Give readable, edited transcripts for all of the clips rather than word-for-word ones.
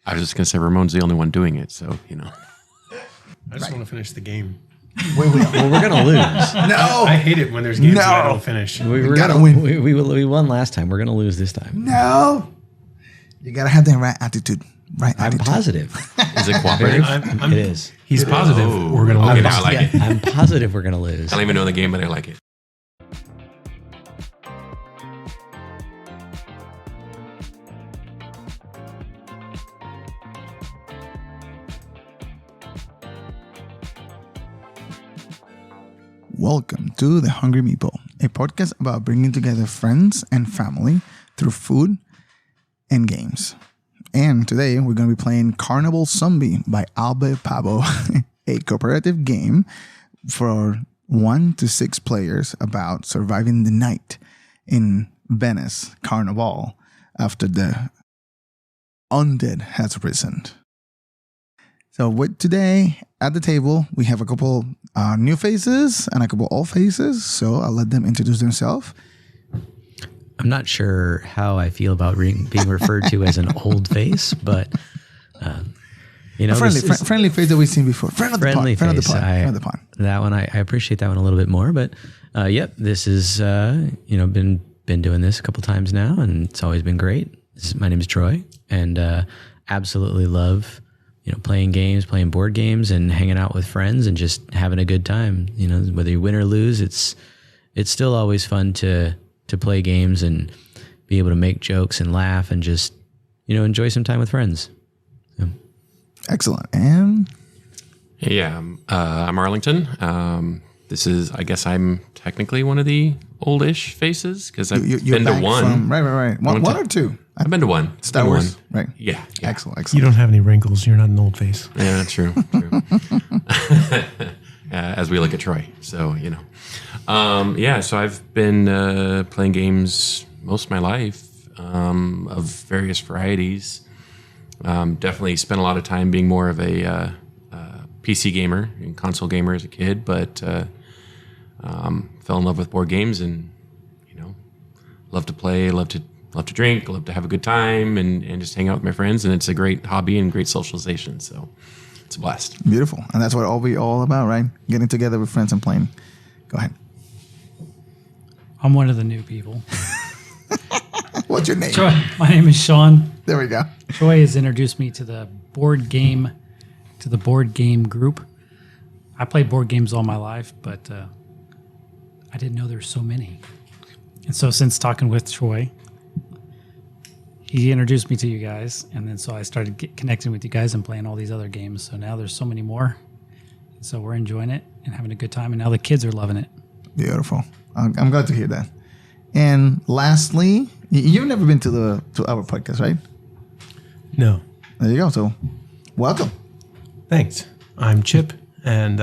I was just going to say Ramon's the only one doing it, so, you know. I just want to finish the game. Well, we're going to lose. No. I hate it when there's games that I don't finish. We got to win. We won last time. We're going to lose this time. No. You got to have the right attitude. I'm positive. Is it cooperative? It is. He's positive. Oh. We're going to lose. Okay, now I like it. I'm positive we're going to lose. I don't even know the game, but I like it. Welcome to The Hungry Meeple, a podcast about bringing together friends and family through food and games. And today we're going to be playing Carnival Zombie by Albe Pabo, a cooperative game for 1 to 6 players about surviving the night in Venice Carnival after the undead has risen. So with today at the table, we have a couple new faces and a couple old faces. So I'll let them introduce themselves. I'm not sure how I feel about being referred to as an old face, but you know, A friendly face that we've seen before. Friend of the pod. That one, I appreciate that one a little bit more. But yep, this is been doing this a couple times now, and it's always been great. My name is Troy, and absolutely love playing games, playing board games, and hanging out with friends, and just having a good time. You know, whether you win or lose, it's still always fun to play games and be able to make jokes and laugh and just enjoy some time with friends. So. Excellent. And yeah, I'm Arlington. This is, I guess I'm technically one of the oldish faces because I've been to one. Right. One or two? I've been to one. Star Wars, right? Yeah. Excellent. You don't have any wrinkles. You're not an old face. Yeah, true. As we look at Troy. So, so I've been playing games most of my life of various varieties. Definitely spent a lot of time being more of a PC gamer and console gamer as a kid, but fell in love with board games and, love to play, love to drink, love to have a good time and just hang out with my friends. And it's a great hobby and great socialization. So it's a blast. Beautiful. And that's what we all about, right? Getting together with friends and playing. Go ahead. I'm one of the new people. What's your name? Troy. My name is Sean. There we go. Troy has introduced me to the board game group. I played board games all my life, but I didn't know there were so many. And so since talking with Troy, he introduced me to you guys, and then so I started connecting with you guys and playing all these other games. So now there's so many more. So we're enjoying it and having a good time, and now the kids are loving it. Beautiful. I'm glad to hear that. And lastly, you've never been to our podcast, right? No. There you go. So welcome. Thanks. I'm Chip, and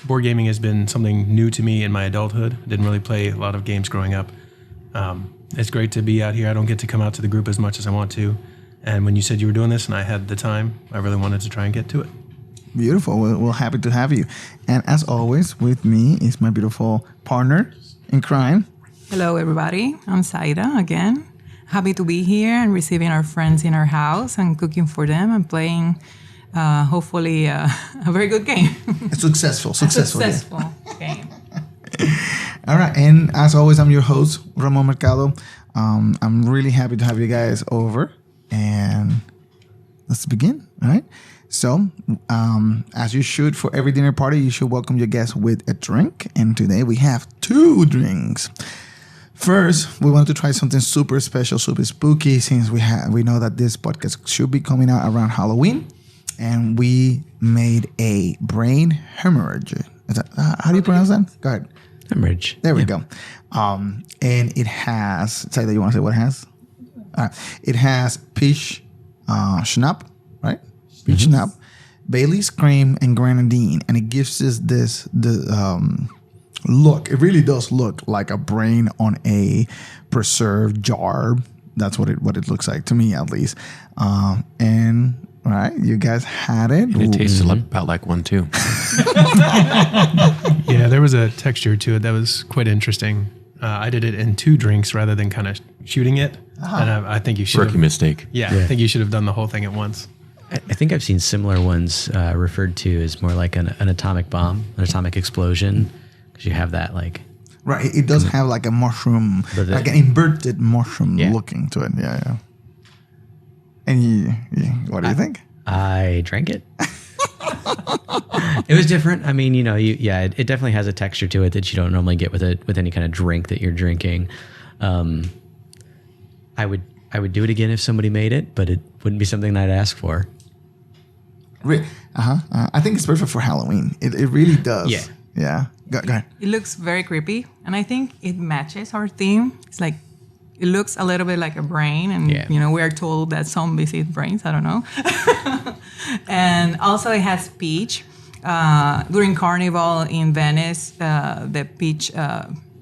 board gaming has been something new to me in my adulthood. I didn't really play a lot of games growing up. It's great to be out here. I don't get to come out to the group as much as I want to. And when you said you were doing this and I had the time, I really wanted to try and get to it. Beautiful. We're happy to have you. And as always, with me is my beautiful partner in crime. Hello, everybody. I'm Saida again. Happy to be here and receiving our friends in our house and cooking for them and playing, hopefully, a very good game. A successful game. All right, and as always, I'm your host, Ramon Mercado. I'm really happy to have you guys over, and let's begin. All right. So, as you should for every dinner party, you should welcome your guests with a drink, and today we have 2 drinks. First, we wanted to try something super special, super spooky, since we know that this podcast should be coming out around Halloween, and we made a brain hemorrhage. How do you pronounce that? Go ahead. Hemorrhage. There we go. And it has, say that you want to say what it has? It has peach schnapp, right? Peach schnapp, Bailey's cream, and grenadine. And it gives us the look. It really does look like a brain on a preserved jar. That's what it looks like, to me at least. And right, you guys had it. And it tasted about like one too. Yeah, there was a texture to it that was quite interesting. I did it in 2 drinks rather than kind of shooting it. And I think you should Rookie mistake. Yeah, I think you should have done the whole thing at once. I think I've seen similar ones referred to as more like an atomic bomb, an atomic explosion, because you have that like. Right. It does have like a mushroom, like an inverted mushroom looking to it. Yeah. And what do you think? I drank it. It was different. I mean, it definitely has a texture to it that you don't normally get with any kind of drink that you're drinking. I would do it again if somebody made it, but it wouldn't be something I'd ask for. I think it's perfect for Halloween. It really does. Yeah. Go ahead. It looks very creepy, and I think it matches our theme. It's like it looks a little bit like a brain, and we are told that zombies eat brains. I don't know. And also, it has peach. During Carnival in Venice, the peach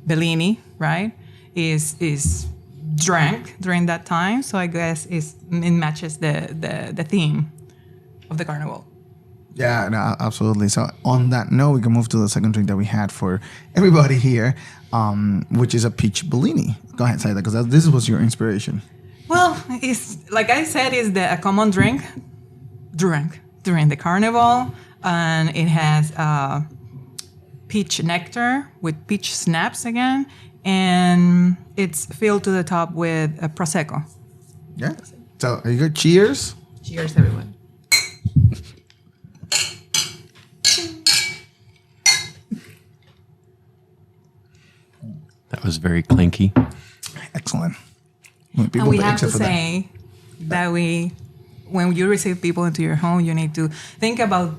Bellini, right, is drank during that time. So I guess it matches the theme of the carnival. Yeah, no, absolutely. So on that note, we can move to the second drink that we had for everybody here, which is a peach Bellini. Go ahead, Saida, because this was your inspiration. Well, it's like I said, it's a common drink during the carnival, and it has peach nectar with peach snaps again, and it's filled to the top with a prosecco. Yeah. So are you good? Cheers. Cheers, everyone. That was very clinky. Excellent. And we have to say that when you receive people into your home, you need to think about,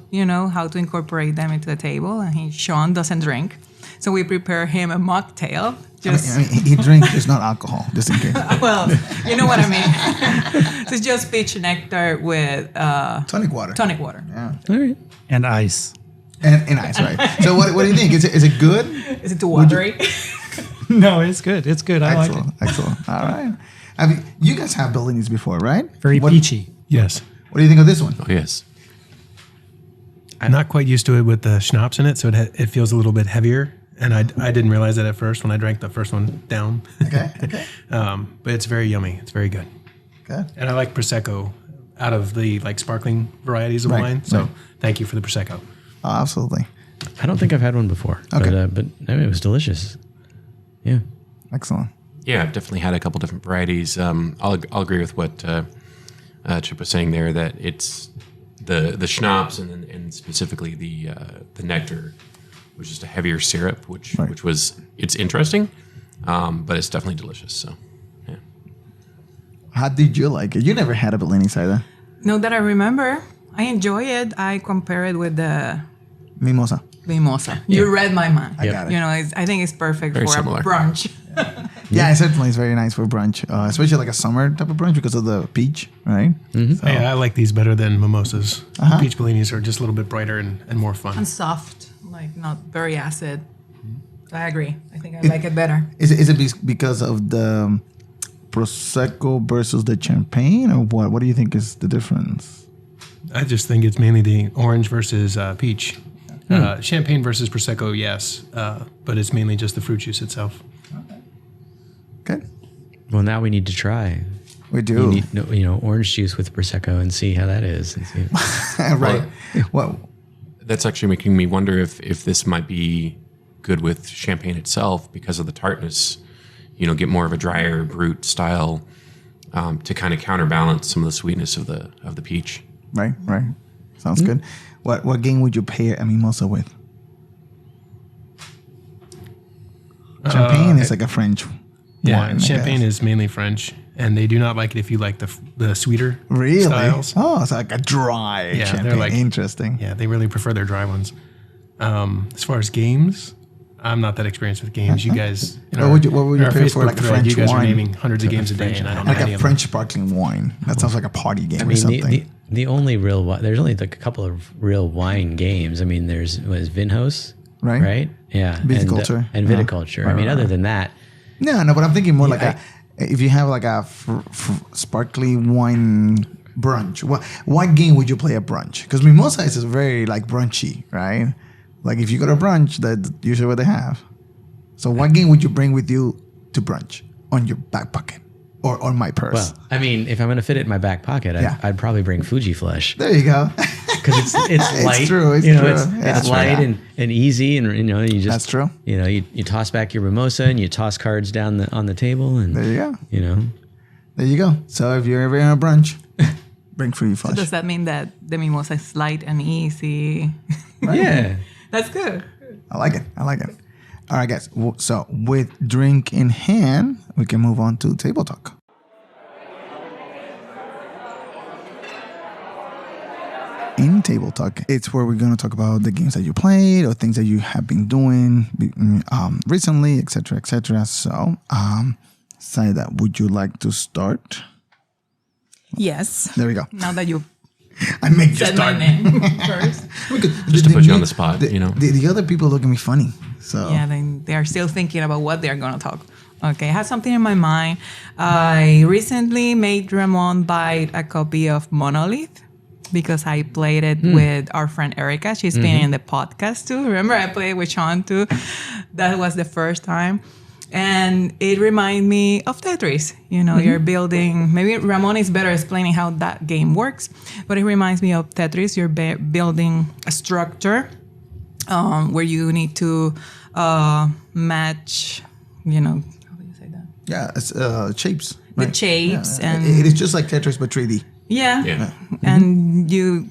how to incorporate them into the table. And Sean doesn't drink. So we prepare him a mocktail. I mean, he drinks, it's not alcohol, just in case. Well, you know what I mean. So it's just peach nectar with tonic water. Yeah. All right. And ice. And ice, right. So what do you think? Is it good? Is it too watery? No, it's good. It's good. I like it. Excellent. All right. I mean, you guys have Bellinis before, right? Very peachy. Yes. What do you think of this one? Oh, yes. I'm not quite used to it with the schnapps in it, so it feels a little bit heavier. And I didn't realize that at first when I drank the first one down. Okay. But it's very yummy. It's very good. Good. And I like Prosecco out of the sparkling varieties of wine. So thank you for the Prosecco. Oh, absolutely. I don't think I've had one before. Okay. But I mean, it was delicious. Yeah. Excellent. Yeah, I've definitely had a couple different varieties. I'll agree with what Chip was saying there, that it's the schnapps and specifically the nectar was just a heavier syrup, which was it's interesting, but it's definitely delicious. So, yeah. How did you like it? You never had a Bellini cider. No, that I remember. I enjoy it. I compare it with the Mimosa. You read my mind. I got it. I think it's perfect Very for similar. a brunch. Yeah, it certainly is very nice for brunch, especially like a summer type of brunch because of the peach, right? Mm-hmm. So, Yeah, I like these better than mimosas. Peach Bellinis are just a little bit brighter and more fun. And soft, not very acid. So I agree. I think I like it better. Is it because of the Prosecco versus the champagne, or what? What do you think is the difference? I just think it's mainly the orange versus peach. Champagne versus Prosecco, yes. But it's mainly just the fruit juice itself. Good. Well, now we need to try. We do. You need, orange juice with Prosecco and see how that is. And see. Right. Well, That's actually making me wonder if this might be good with champagne itself because of the tartness. Get more of a drier brut style to kind of counterbalance some of the sweetness of the peach. right. Sounds good. What game would you pair a mimosa with? Champagne is like a French wine. Champagne is mainly French, and they do not like it if you like the sweeter really. styles. Oh, it's like a dry champagne. they're Interesting. Yeah, they really prefer their dry ones. As far as games, I'm not that experienced with games. You guys, What would you pair for like a French you guys wine? are naming hundreds of games a day, and I don't know Like any a of French sparkling wine. That sounds like a party game or something. The only real there's only like a couple of real wine games. I mean, there's Vinhos, Right. Yeah, Viticulture. and viticulture. I mean, other than that, No, but I'm thinking more if you have like a sparkling wine brunch. What game would you play at brunch? Because mimosa is very brunchy, right? Like if you go to brunch, that's usually what they have. So what game would you bring with you to brunch on your back pocket? or my purse. Well, I mean, if I'm going to fit it in my back pocket, Yeah. I'd probably bring Fuji Flush There you go. because it's light. It's true. It's you know, true. It's, Yeah. it's light and easy, and you just That's true. You toss back your mimosa and you toss cards down on the table, and There you go. There you go. So if you're ever in a brunch, bring Fuji Flush. Does that mean that the mimosa is light and easy? yeah. That's good. I like it. All right, guys. So with drink in hand, we can move on to table talk. In table talk, it's where we're going to talk about the games that you played or things that you have been doing recently, etc., etc. So, Saida, would you like to start? Yes. There we go. Now that you I make you said start. my name first. Just to put you on the spot, you know. The other people look at me funny. So Yeah, they are still thinking about what they're going to talk. Okay, I had something in my mind. I recently made Ramon buy a copy of Monolith because I played it with our friend Erica. She's been in the podcast too. Remember, I played with Sean too. That was the first time. And it reminded me of Tetris. You're building, maybe Ramon is better explaining how that game works, but it reminds me of Tetris. You're building a structure where you need to match, how do you say that? yeah, it's shapes. The right? shapes Yeah. and It is just like Tetris but 3D. yeah. And you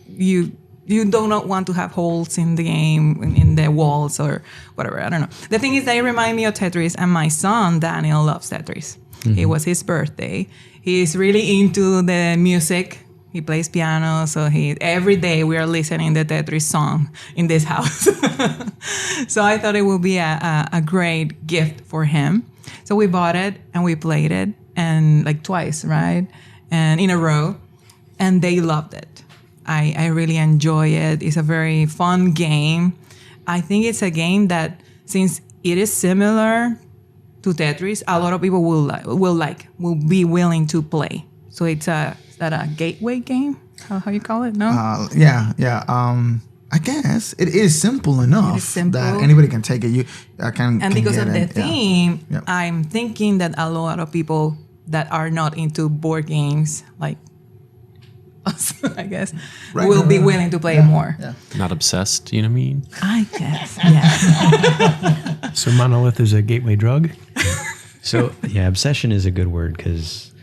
do not want to have holes in the game, in the walls or whatever. I don't know. The thing is, they remind me of Tetris, and my son Daniel loves Tetris. It was his birthday. He's really into the music. He plays piano, so every day we are listening the Tetris song in this house. So I thought it would be a great gift for him. So we bought it and we played it, and like twice, right? And in a row, and they loved it. I really enjoy it. It's a very fun game. I think it's a game that, since it is similar to Tetris, a lot of people will be willing to play. So is that a gateway game? How you call it? No. Yeah. I guess it is simple enough simple. that anybody can take it. And because get of the it. Yeah. theme, Yeah. I'm thinking that a lot of people that are not into board games, like us, I guess, will be willing to play it more. Yeah. Not obsessed, you know what I mean? I guess, yeah. So Monolith is a gateway drug. So yeah, obsession is a good word because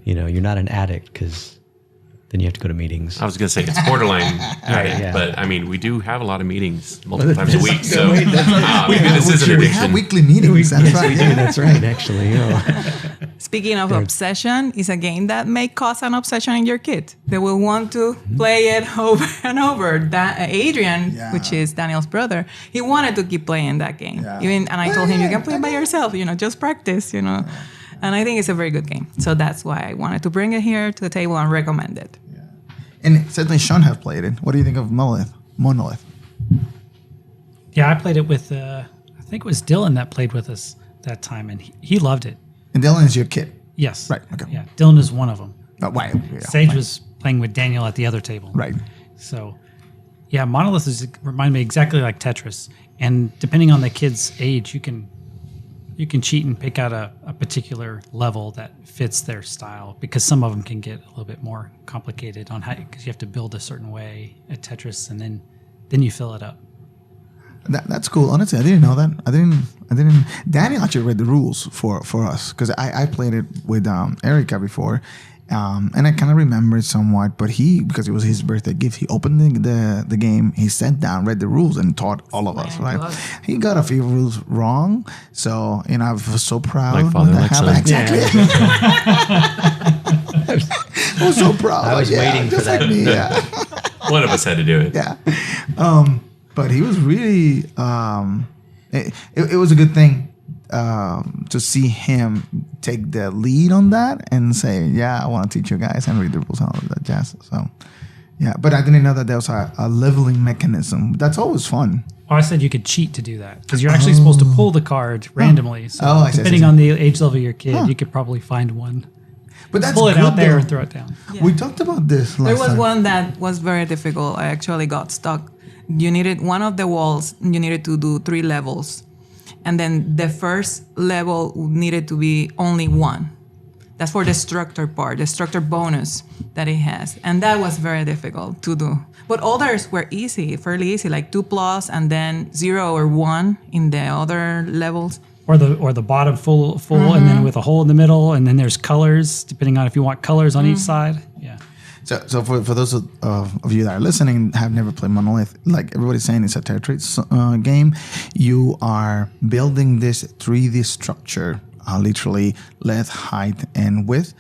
you're not an addict because then you have to go to meetings. I was going to say it's borderline, addict, yeah. but I mean, we do have a lot of meetings multiple times a week. So Wait, that's right. maybe this is an We have addiction. weekly meetings. That's Yes, right. we do. That's right. Actually, Speaking of obsession, is a game that may cause an obsession in your kid. They will want to play it over and over. Adrian, Yeah. which is Daniel's brother, he wanted to keep playing that game. Yeah. And I told him, you can play it by yourself, just practice, And I think it's a very good game. So that's why I wanted to bring it here to the table and recommend it. And certainly Sean have played it. What do you think of Monolith? Yeah, I played it with, I think it was Dylan that played with us that time, and he loved it. And Dylan is your kid. Yes. Right, okay. Yeah, Dylan is one of them. Why? Yeah, Sage right. was playing with Daniel at the other table. Right. So, yeah, Monolith remind me exactly like Tetris. And depending on the kid's age, you can cheat and pick out a particular level that fits their style, because some of them can get a little bit more complicated on how, because you have to build a certain way at Tetris, and then you fill it up. That's cool. Honestly, I didn't know that. I didn't. Daniel actually read the rules for us because I played it with Erica before, and I kind of remember it somewhat. But because it was his birthday gift, he opened the game. He sat down, read the rules, and taught all of us. Right? He got a few rules wrong, so I was so proud. Like father, when like that son. happened. Exactly. I was so proud. I was waiting for just that. Like me, yeah. One of us had to do it. Yeah. But he was really, it was a good thing to see him take the lead on that and say, yeah, I want to teach you guys and read the rules and all of that jazz. So, yeah. But I didn't know that there was a leveling mechanism. That's always fun. Well, I said you could cheat to do that, because you're actually supposed to pull the card randomly. So I see, depending on the age level of your kid, you could probably find one. But that's Pull it good, out there though. and throw it down. We talked about this last There was time. one that was very difficult. I actually got stuck. You needed one of the walls, you needed to do 3 levels. And then the first level needed to be only one. That's for the structure part, the structure bonus that it has. And that was very difficult to do. But others were easy, fairly easy, like 2+, and then 0 or 1 in the other levels. Or the bottom full, and then with a hole in the middle, and then there's colors, depending on if you want colors on each side. Yeah. So for those of you that are listening have never played Monolith, like everybody's saying, it's a territory game. You are building this 3D structure, literally length, height, and width,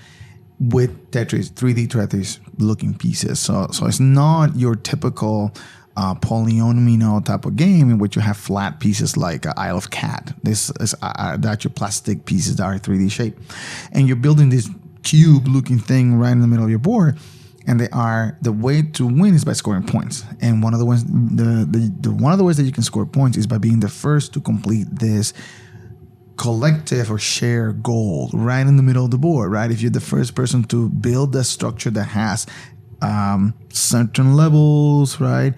with Tetris, 3D Tetris looking pieces. So it's not your typical polyomino type of game in which you have flat pieces like Isle of Cat. This is actual plastic pieces that are 3D shape, and you're building this cube looking thing right in the middle of your board. And the way to win is by scoring points. And one of the ways one of the ways that you can score points is by being the first to complete this collective or share goal right in the middle of the board, right? If you're the first person to build a structure that has certain levels, right,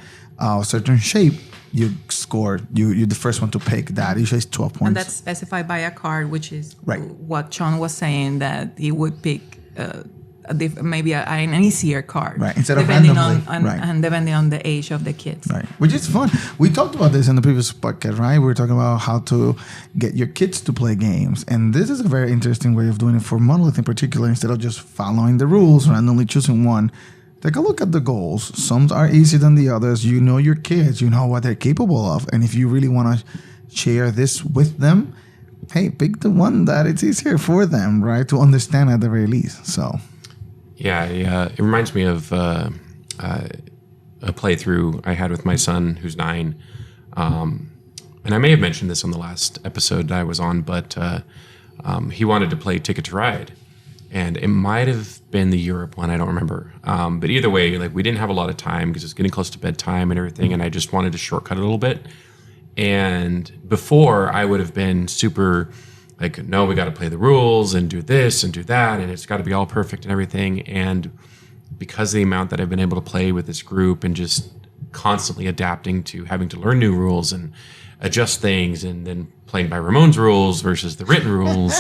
certain shape, you score. You're the first one to pick that. Usually it's 12 points. And that's specified by a card, which is right. What Sean was saying, that he would pick maybe an easier card, right? Instead of depending randomly, and depending on the age of the kids, right? Which is fun. We talked about this in the previous podcast, right? We were talking about how to get your kids to play games, and this is a very interesting way of doing it for Monolith in particular. Instead of just following the rules, randomly choosing one, take a look at the goals. Some are easier than the others. You know your kids, you know what they're capable of, and if you really want to share this with them, hey, pick the one that it's easier for them, right, to understand at the very least. So. Yeah, it reminds me of a playthrough I had with my son, who's 9. And I may have mentioned this on the last episode that I was on, but he wanted to play Ticket to Ride. And it might have been the Europe one, I don't remember. But either way, like, we didn't have a lot of time because it's getting close to bedtime and everything, and I just wanted to shortcut it a little bit. And before, I would have been super... like, no, we got to play the rules and do this and do that, and it's got to be all perfect and everything. And because of the amount that I've been able to play with this group and just constantly adapting to having to learn new rules and adjust things, and then playing by Ramon's rules versus the written rules,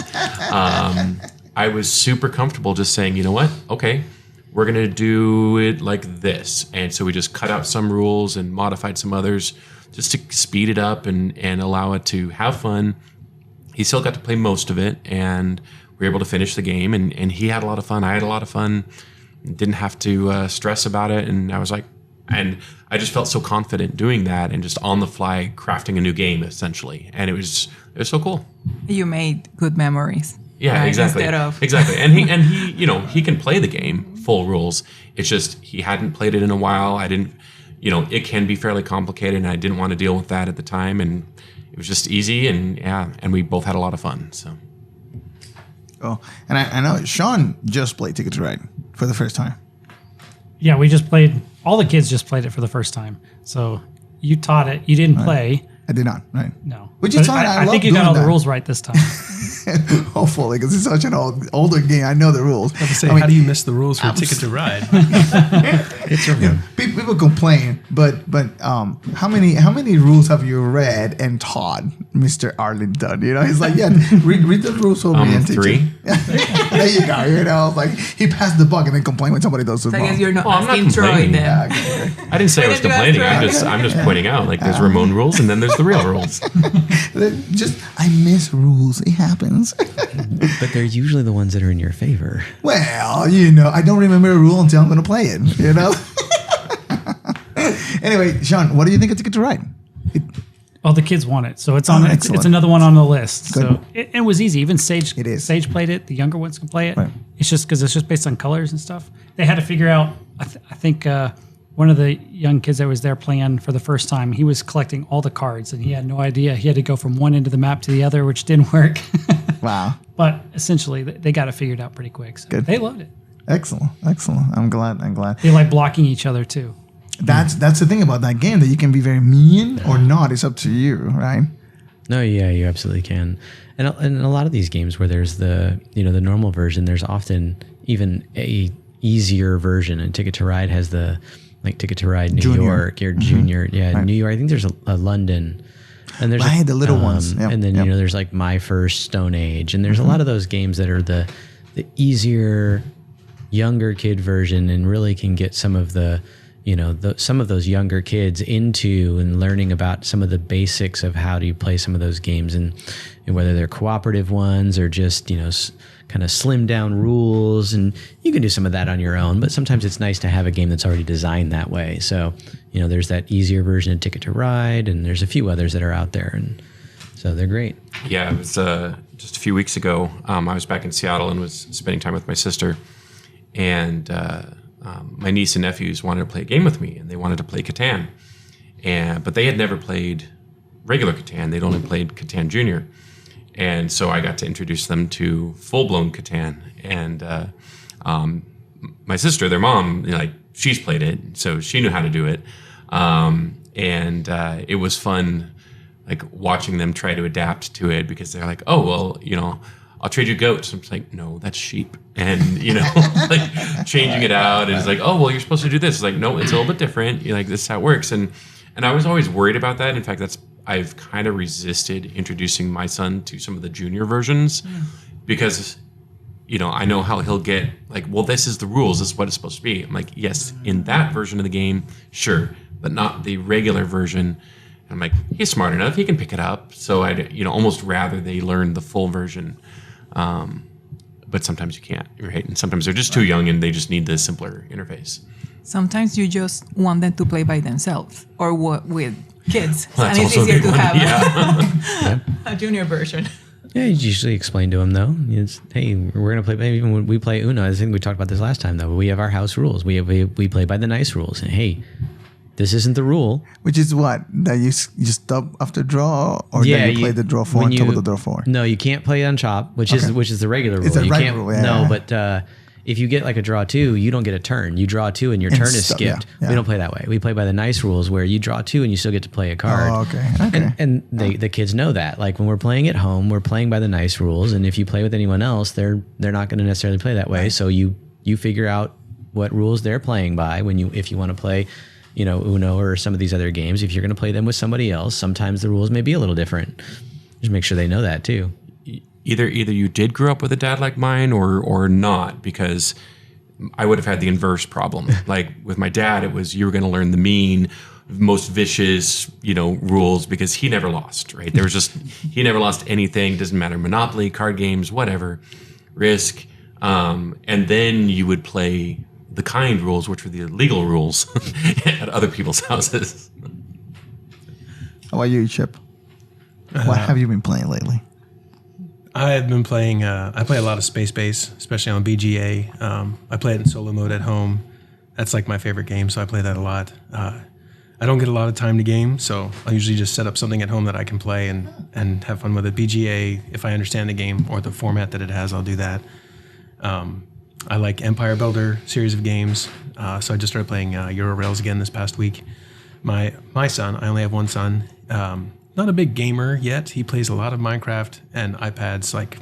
I was super comfortable just saying, you know what? Okay, we're going to do it like this. And so we just cut out some rules and modified some others just to speed it up and allow it to have fun. He still got to play most of it, and we were able to finish the game, and he had a lot of fun. I had a lot of fun. Didn't have to stress about it, and I was like, and I just felt so confident doing that and just on the fly crafting a new game, essentially. And it was so cool. You made good memories. Yeah, right? exactly. Exactly. And he you know, he can play the game full rules. It's just he hadn't played it in a while. I didn't, you know, it can be fairly complicated, and I didn't want to deal with that at the time, and it was just easy, and we both had a lot of fun. So, oh, and I know Sean just played Ticket to Ride for the first time. Yeah, we just played. All the kids just played it for the first time. So you taught it. You didn't play. I did not. Right. No. Which is fine. I think you got all the rules right this time. Hopefully, because it's such an older game. I know the rules. I have to say, how do you miss the rules for Ticket to Ride? It's okay. People complain, but how many rules have you read and taught, Mr. Arlington? You know, he's like, yeah, read the rules for me and teach 3. There you go. You know, like he passed the buck and then complain when somebody does it So I wrong. guess you're not I'm not asking Troy complaining. then. Yeah, okay. I didn't say I was did you ask complaining. Troy? I'm just pointing out, like, there's Ramon rules and then there's the real rules. Just I miss rules. It happens. But they're usually the ones that are in your favor. Well, you know, I don't remember a rule until I'm going to play it. You know. Anyway, Sean, what do you think of Ticket to Ride? Oh, the kids want it, so it's on. It's another one on the list. Good. So it was easy. Even Sage, Sage played it. The younger ones can play it. Right. It's just because it's just based on colors and stuff. They had to figure out. I think one of the young kids that was there playing for the first time, he was collecting all the cards, and he had no idea. He had to go from one end of the map to the other, which didn't work. Wow. But essentially, they got it figured out pretty quick. So Good. They loved it. Excellent. I'm glad. They like blocking each other too. That's the thing about that game, that you can be very mean or not. It's up to you, right? No, yeah, you absolutely can. And in a lot of these games where there's the normal version, there's often even a easier version. And Ticket to Ride has the Ticket to Ride New York or Junior, right. New York. I think there's a London. And there's the little ones. Yep. And then there's like My First Stone Age, and there's a lot of those games that are the the easier younger kid version and really can get some of the, some of those younger kids into and learning about some of the basics of how do you play some of those games, and whether they're cooperative ones or just, kind of slim down rules. And you can do some of that on your own, but sometimes it's nice to have a game that's already designed that way. So, there's that easier version of Ticket to Ride, and there's a few others that are out there. And so they're great. Yeah, it was just a few weeks ago. I was back in Seattle and was spending time with my sister. And my niece and nephews wanted to play a game with me, and they wanted to play Catan. But they had never played regular Catan. They'd only played Catan Junior. And so I got to introduce them to full-blown Catan. And my sister, their mom, she's played it, so she knew how to do it. It was fun, watching them try to adapt to it, because they're like, oh, well, I'll trade you goats. I'm just like, no, that's sheep. And, changing it out. And it's like, oh, well, you're supposed to do this. It's like, no, it's a little bit different. This is how it works. And I was always worried about that. In fact, I've kind of resisted introducing my son to some of the junior versions because, I know how he'll get well, this is the rules. This is what it's supposed to be. I'm like, yes, in that version of the game, sure, but not the regular version. And I'm like, he's smart enough. He can pick it up. So I'd, almost rather they learn the full version. But sometimes you can't, right? And sometimes they're just too young and they just need the simpler interface. Sometimes you just want them to play by themselves or with kids. Well, and it's easier to have Yeah. a junior version. Yeah, you usually explain to them though. Hey, we're gonna play. Even when we play Uno, I think we talked about this last time though. We have our house rules. We play by the nice rules. And hey, this isn't the rule. Which is what? That you stop after draw, or that you play the draw 4 on top of the draw 4? No, you can't play on chop, which is the regular rule. It's a you regular can't, rule, yeah. No, but if you get a draw 2, you don't get a turn. You draw 2 and your turn is skipped. Yeah. We don't play that way. We play by the nice rules where you draw 2 and you still get to play a card. Oh, okay. And the kids know that. When we're playing at home, we're playing by the nice rules. And if you play with anyone else, they're not going to necessarily play that way. So you figure out what rules they're playing by if you want to play, Uno or some of these other games. If you're going to play them with somebody else, sometimes the rules may be a little different. Just make sure they know that too. Either you did grow up with a dad like mine or not, because I would have had the inverse problem. With my dad, it was you were going to learn the mean, most vicious, rules, because he never lost, right? There was he never lost anything. Doesn't matter, Monopoly, card games, whatever, Risk. And then you would play the kind rules, which were the illegal rules at other people's houses. How about you, Chip? What have you been playing lately? I have been playing, I play a lot of Space Base, especially on BGA. I play it in solo mode at home. That's my favorite game, so I play that a lot. I don't get a lot of time to game, so I usually just set up something at home that I can play and have fun with it. BGA, if I understand the game or the format that it has, I'll do that. I like Empire Builder series of games, so I just started playing Euro Rails again this past week. My son, I only have one son, not a big gamer yet. He plays a lot of Minecraft and iPads like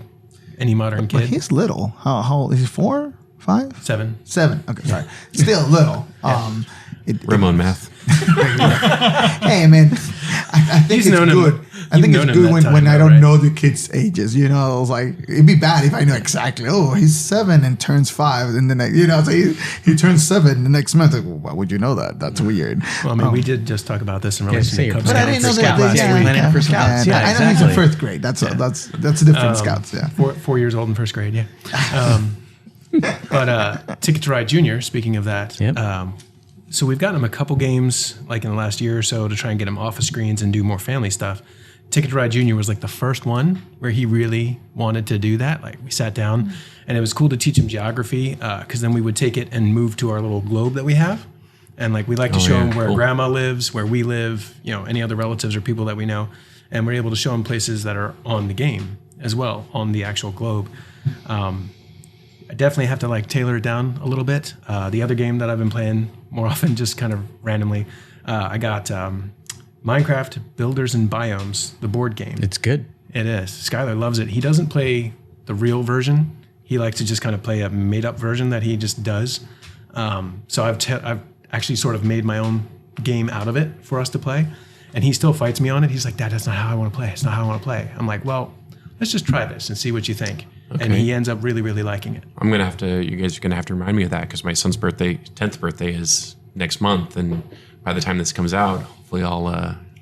any modern kid. But he's little. How old is he? 4, 5? 7. 7. Okay, sorry. Still little. Ramon math. Hey, man, I think it's good. I think it's good when I don't know the kids' ages. It'd be bad if I know exactly. Oh, he's 7 and turns 5, and then so he turns 7 the next month. Why would you know that? That's weird. Well, we did just talk about this in relation to Cub Scouts. But I didn't know that. Planning for Scouts. Yeah, I know he's in 1st grade. That's different Scouts. Yeah, 4 years old in 1st grade. Yeah. But Ticket to Ride Junior. Speaking of that. Yep. So we've gotten him a couple games in the last year or so to try and get him off of screens and do more family stuff. Ticket to Ride Junior was the first one where he really wanted to do that. We sat down and it was cool to teach him geography because then we would take it and move to our little globe that we have. And we like to show him where grandma lives, where we live, any other relatives or people that we know. And we're able to show him places that are on the game as well, on the actual globe. I definitely have to tailor it down a little bit. The other game that I've been playing more often, just kind of randomly, I got Minecraft Builders and Biomes, the board game. It's good. It is. Skylar loves it. He doesn't play the real version. He likes to just kind of play a made-up version that he just does. So I've actually sort of made my own game out of it for us to play. And he still fights me on it. He's like, Dad, that's not how I want to play. It's not how I want to play. I'm like, well, let's just try this and see what you think. and he ends up really, really liking it. You guys are gonna have to remind me of that because my son's 10th birthday is next month, and by the time this comes out, hopefully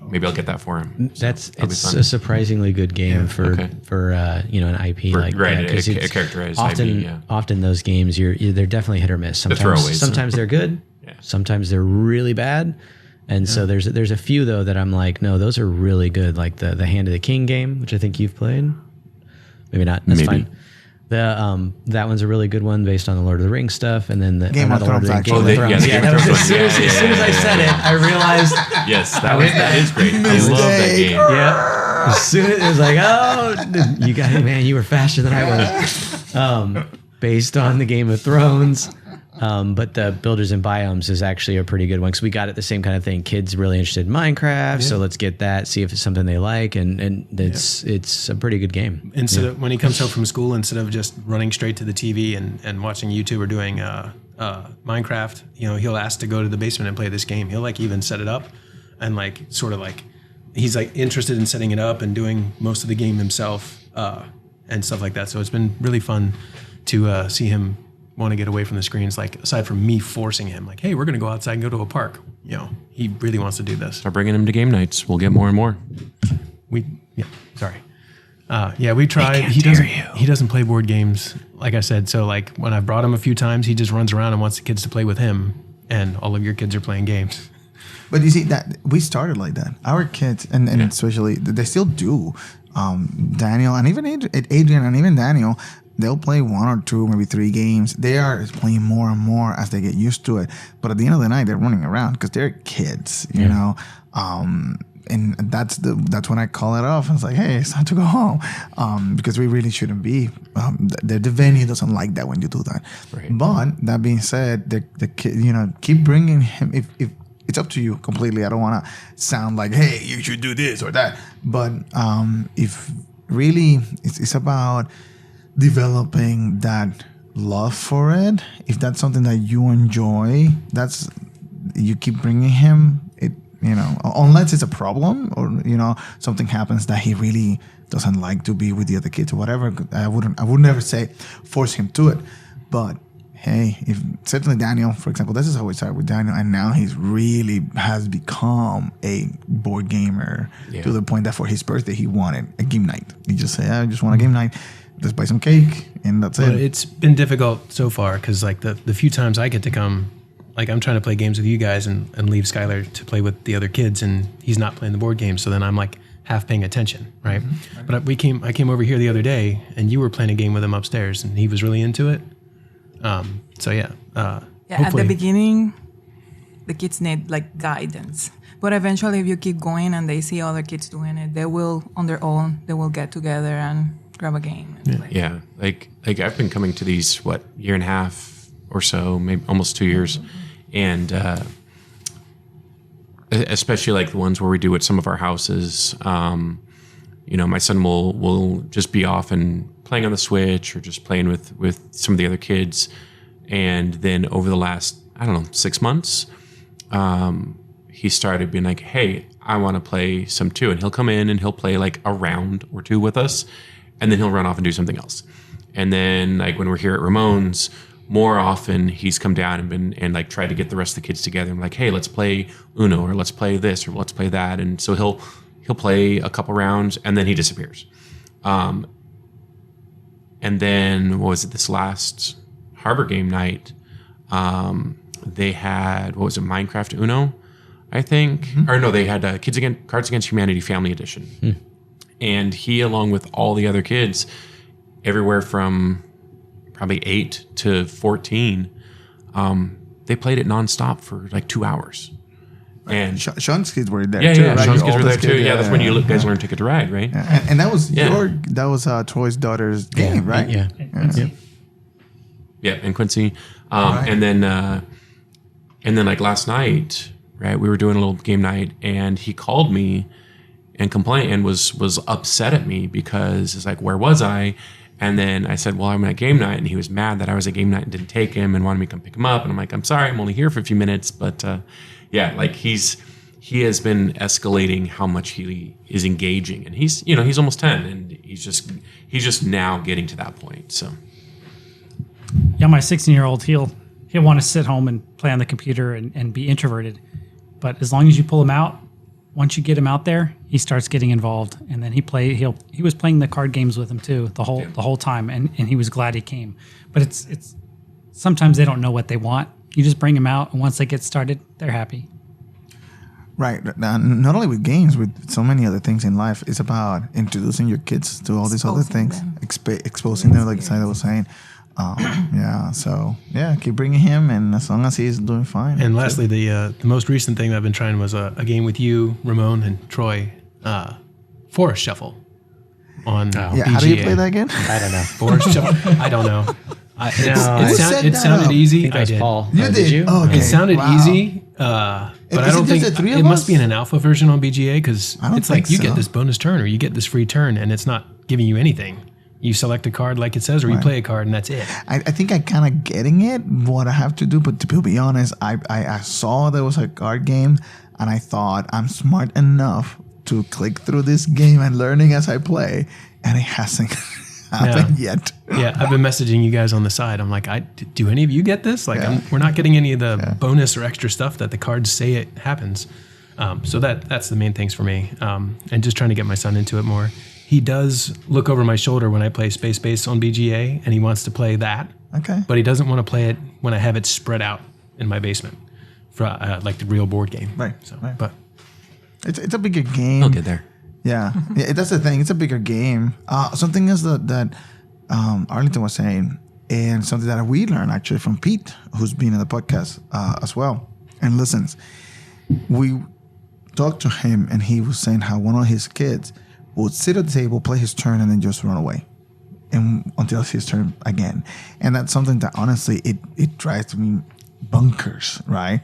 maybe I'll get that for him. So it's a surprisingly good game for an IP like that, because a characterized often IP. Yeah. often those games they're definitely hit or miss. Sometimes they're good, sometimes they're really bad. And so there's a few though that I'm like, no, those are really good. Like the Hand of the King game, which I think you've played. Maybe not. That's fine. That one's a really good one based on the Lord of the Rings stuff, and then the Game of Thrones. As soon as I said it, I realized. Yes, that is great. I love that game. Yeah. As soon as it was like, oh, you got it, man. You were faster than I was. Based on the Game of Thrones. But the Builders and Biomes is actually a pretty good one because we got it the same kind of thing. Kids really interested in Minecraft, so let's get that, see if it's something they like, and it's a pretty good game. Instead of when he comes home from school, instead of just running straight to the TV and watching YouTube or doing Minecraft, he'll ask to go to the basement and play this game. He'll even set it up and he's interested in setting it up and doing most of the game himself and stuff like that. So it's been really fun to see him want to get away from the screens, aside from me forcing him, hey, we're going to go outside and go to a park. He really wants to do this. Start bringing him to game nights. We'll get more and more. We tried. He doesn't play board games, like I said. So when I brought him a few times, he just runs around and wants the kids to play with him, and all of your kids are playing games. But you see that we started like that. Our kids, and especially they still do. Daniel and even Adrian and even Daniel, they'll play 1 or 2, maybe 3 games. They are playing more and more as they get used to it. But at the end of the night, they're running around because they're kids, you know. And that's when I call it off. I was like, hey, it's time to go home, because we really shouldn't be. The venue doesn't like that when you do that. Right. But that being said, the kid, keep bringing him. If it's up to you completely. I don't want to sound like, hey, you should do this or that. But if really it's about developing that love for it, if that's something that you enjoy, you keep bringing him it, unless it's a problem or something happens that he really doesn't like to be with the other kids or whatever. I would never say force him to it, but hey, if certainly Daniel, for example, this is how we started with Daniel, and now he's really has become a board gamer to the point that for his birthday he wanted a game night. He just said, I just want a game night. Just buy some cake, and that's it. It's been difficult so far because the few times I get to come, I'm trying to play games with you guys and leave Skylar to play with the other kids, and he's not playing the board game. So then I'm half paying attention, right? Mm-hmm. But I came over here the other day, and you were playing a game with him upstairs, and he was really into it. At the beginning, the kids need guidance. But eventually, if you keep going and they see other kids doing it, they will, on their own, they will get together and grab a game. And play. Yeah, I've been coming to these year and a half or so, maybe almost 2 years, and especially the ones where we do at some of our houses. My son will just be off and playing on the Switch or just playing with some of the other kids, and then over the last 6 months, he started being like, hey, I want to play some too, and he'll come in and he'll play a round or 2 with us, and then he'll run off and do something else. And then when we're here at Ramon's, more often he's come down and tried to get the rest of the kids together and like, hey, let's play Uno, or let's play this, or let's play that. And so he'll play a couple rounds and then he disappears. And then what was it, this last Harbor game night, they had, Minecraft Uno, I think? Mm-hmm. Or no, they had Cards Against Humanity Family Edition. Mm. And he, along with all the other kids, everywhere from probably 8 to 14, they played it nonstop for 2 hours. And Sean's kids were there too. Yeah, right? Sean's kids were there too. Yeah, that's when you guys learn Ticket to Ride, right? Yeah. And that was Troy's daughter's game, right? Yeah. Yeah, and Quincy. Right. And then last night, right, we were doing a little game night, and he called me and complained and was upset at me because it's where was I? And then I said, well, I'm at game night, and he was mad that I was at game night and didn't take him and wanted me to come pick him up. And I'm like, I'm sorry, I'm only here for a few minutes, but he's he has been escalating how much he is engaging, and he's almost 10, and he's just now getting to that point. So Yeah, my 16-year-old, he'll want to sit home and play on the computer and be introverted. But as long as you pull him out, once you get him out there, he starts getting involved. And then he was playing the card games with him too the whole time, and he was glad he came. But it's sometimes they don't know what they want. You just bring them out, and once they get started, they're happy. Right. Not only with games, with so many other things in life, it's about introducing your kids to all these other things, exposing them, like Saida was saying. So keep bringing him, and as long as he's doing fine. And lastly, the most recent thing that I've been trying was a game with you, Ramon, and Troy, Forest Shuffle on BGA. How do you play that again? I don't know. Forest Shuffle? I don't know. It that sounded up? easy. I did. Paul. You did? you? Oh, okay. It sounded Wow. easy, but I Is don't it think just the three of it must us? be in an alpha version on BGA, because I don't it's like think you so. get this bonus turn or you get this free turn, and it's not giving you anything. You select a card like it says, or you play a card, and that's it. I think I kind of getting it, what I have to do, but to be honest, I saw there was a card game, and I thought I'm smart enough to click through this game and learning as I play, and it hasn't happened yet. Yeah, I've been messaging you guys on the side. I'm like, do any of you get this? Like, we're not getting any of the bonus or extra stuff that the cards say it happens. So that's the main things for me, and just trying to get my son into it more. He does look over my shoulder when I play Space Base on BGA, and he wants to play that. Okay. But he doesn't want to play it when I have it spread out in my basement, for like the real board game. Right. So, Right. but It's a bigger game. he'll get there. Yeah, that's the thing. It's a bigger game. Something else that Arlington was saying, and something that we learned actually from Pete, who's been in the podcast as well and listens. We talked to him, and he was saying how one of his kids would sit at the table, play his turn, and then just run away, and until it's his turn again. And that's something that honestly it drives me bonkers, right?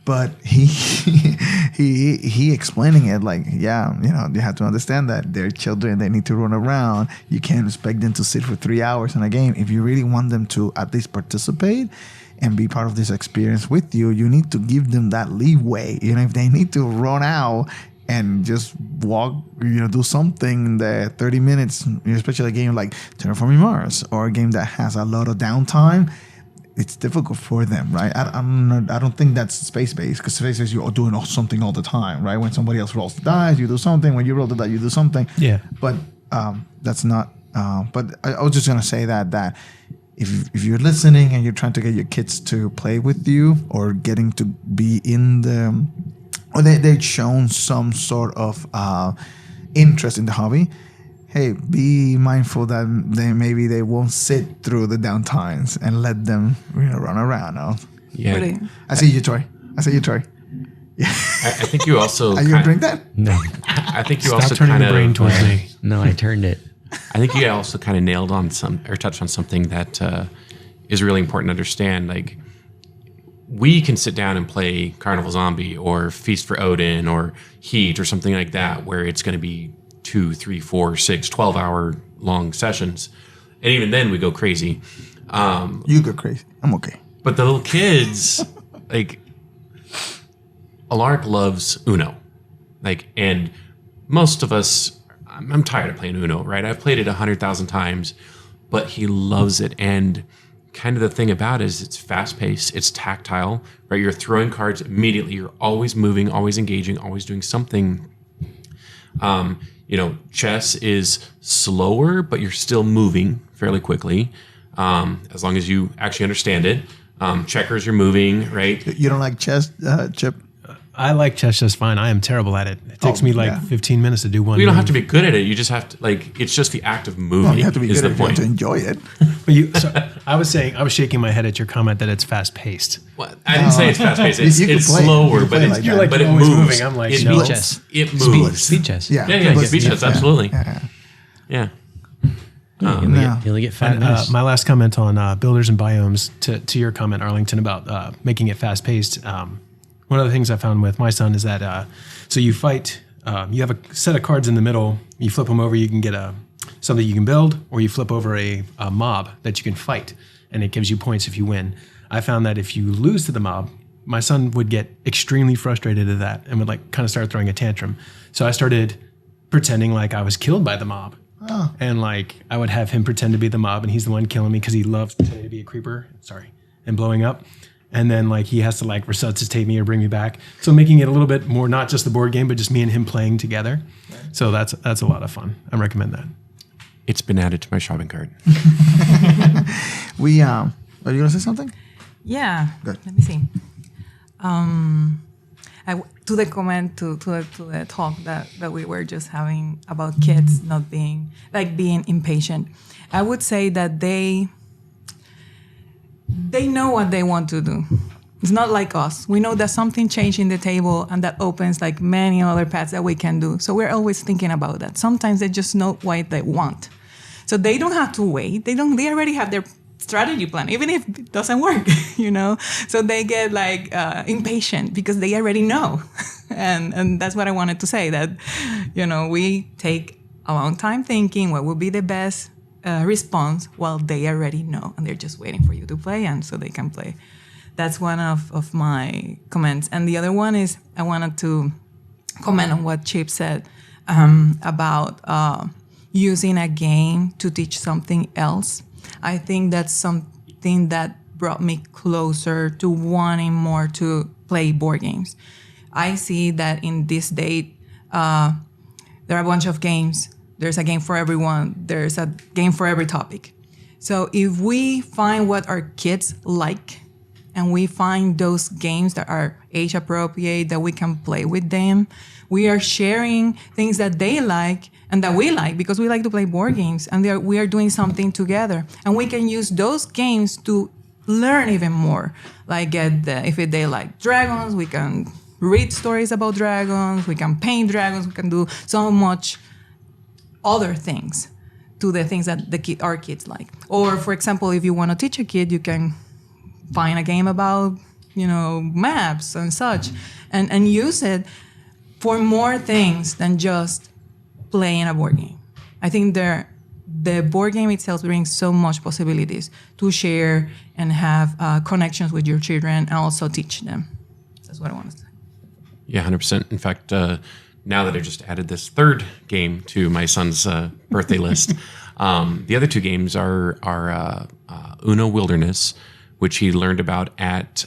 But he explaining it like, you have to understand that they're children, they need to run around. You can't expect them to sit for 3 hours in a game. If you really want them to at least participate and be part of this experience with you, you need to give them that leeway. If they need to run out and just walk, do something in the 30 minutes, especially a game like Terraforming Mars or a game that has a lot of downtime, it's difficult for them, right? I don't think that's space-based, because space-based, you're doing something all the time, right? When somebody else rolls the dice, you do something. When you roll the dice, you do something. Yeah. But that's not. But I was just gonna say that if you're listening and you're trying to get your kids to play with you, or getting to be in the, or they've shown some sort of interest in the hobby, hey, be mindful that they won't sit through the downtimes, and let them run around. No? Yeah, I see you, Troy. I think you also. Are you gonna drink that? No. I think you stop also turning kind the brain towards me. No, I turned it. I think you also kind of nailed on touched on something that is really important to understand. Like, we can sit down and play Carnival Zombie or Feast for Odin or Heat or something like that, where it's going to be 2, 3, 4, 6, 12-hour long sessions. And even then we go crazy. You go crazy. I'm okay. But the little kids, like, Alaric loves Uno. And most of us, I'm tired of playing Uno, right? I've played it 100,000 times, but he loves it. And kind of the thing about it is it's fast-paced, it's tactile, right? You're throwing cards immediately. You're always moving, always engaging, always doing something. Chess is slower, but you're still moving fairly quickly, as long as you actually understand it. Checkers, you're moving, right? You don't like chess, Chip? I like chess just fine. I am terrible at it. It takes me 15 minutes to do one. You don't move. have to be good at it. You just have to, it's just the act of moving. You have to be is good the at it point. to enjoy it. But I was shaking my head at your comment that it's fast paced. Well, I didn't say it's fast paced. You can It's play it. slower, You can but play it's like You're like but you're it always moves. moving. I'm like, it no. moves. Chess. It moves. Speed chess. Yeah, speed chess, absolutely. Yeah. You only get 5 minutes. My last comment on builders and biomes, to your comment, Arlington, about making it fast paced. One of the things I found with my son is that so you fight. You have a set of cards in the middle. You flip them over. You can get something you can build, or you flip over a mob that you can fight, and it gives you points if you win. I found that if you lose to the mob, my son would get extremely frustrated at that and would like kind of start throwing a tantrum. So I started pretending like I was killed by the mob. Oh. And like I would have him pretend to be the mob and he's the one killing me because he loves pretending to be a creeper. And blowing up. And then like he has to like resuscitate me or bring me back. So making it a little bit more, not just the board game, but just me and him playing together. Right. So that's a lot of fun. I recommend that. It's been added to my shopping cart. Are you gonna say something? Yeah. Good. Let me see. To the comment to the talk that we were just having about kids not being impatient, I would say that they know what they want to do. It's not like us. We know that something changed in the table and that opens like many other paths that we can do. So we're always thinking about that. Sometimes they just know what they want. So they don't have to wait. They already have their strategy plan, even if it doesn't work, So they get like impatient because they already know. and that's what I wanted to say, that, we take a long time thinking what would be the best response while they already know and they're just waiting for you to play and so they can play. That's one of my comments. And the other one is I wanted to comment on what Chip said about using a game to teach something else. I think that's something that brought me closer to wanting more to play board games. I see that in this day, there are a bunch of games. There's a game for everyone. There's a game for every topic. So if we find what our kids like and we find those games that are age appropriate, that we can play with them, we are sharing things that they like and that we like because we like to play board games and we are doing something together. And we can use those games to learn even more. Like if they like dragons, we can read stories about dragons, we can paint dragons, we can do so much other things to the things that our kids like. Or, for example, if you want to teach a kid, you can find a game about, maps and such, and use it for more things than just playing a board game. I think the board game itself brings so much possibilities to share and have connections with your children and also teach them. That's what I want to say. Yeah, 100%. In fact, now that I just added this third game to my son's birthday list, the other two games are Uno Wilderness, which he learned about at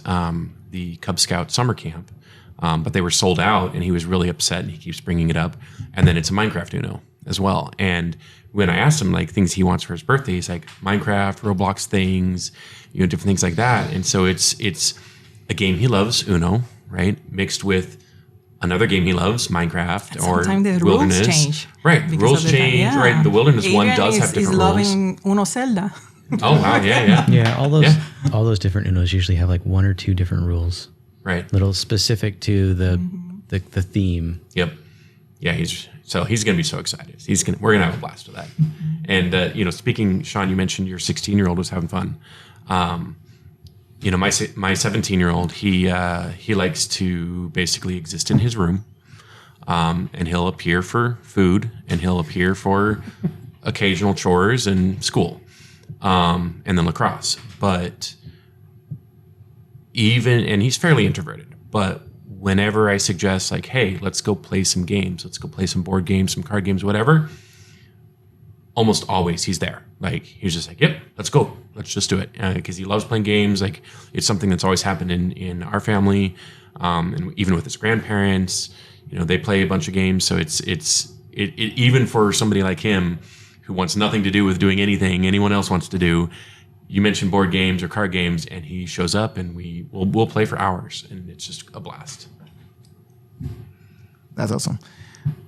the Cub Scout summer camp, but they were sold out, and he was really upset, and he keeps bringing it up. And then it's a Minecraft Uno as well. And when I asked him like things he wants for his birthday, he's like Minecraft, Roblox things, different things like that. And so it's a game he loves, Uno, right, mixed with another game he loves, Minecraft, or the Wilderness. Rules change. Right, the rules change. Yeah. Right, the Wilderness one does have different rules. Loving Uno Zelda. Oh wow, yeah. Yeah, all those different Unos usually have like one or two different rules. Right. Little specific to the theme. Yep. Yeah, he's gonna be so excited. We're gonna have a blast with that. And speaking, Sean, you mentioned your 16-year-old was having fun. My 17-year-old, he likes to basically exist in his room, and he'll appear for food, and he'll appear for occasional chores and school, and then lacrosse. But and he's fairly introverted, but whenever I suggest like, hey, let's go play some games, let's go play some board games, some card games, whatever, almost always he's there. Like, he's just like, yep, let's go. Let's just do it. Because he loves playing games. Like, it's something that's always happened in our family. And even with his grandparents, they play a bunch of games. So it's even for somebody like him who wants nothing to do with doing anything anyone else wants to do, you mention board games or card games, and he shows up, and we'll play for hours, and it's just a blast. That's awesome.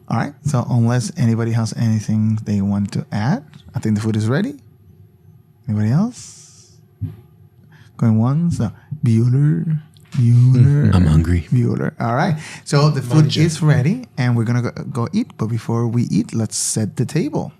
All right. So unless anybody has anything they want to add, I think the food is ready. Anybody else? Going once. Bueller. I'm hungry. Bueller. All right. So the food is ready, and we're gonna go eat. But before we eat, let's set the table.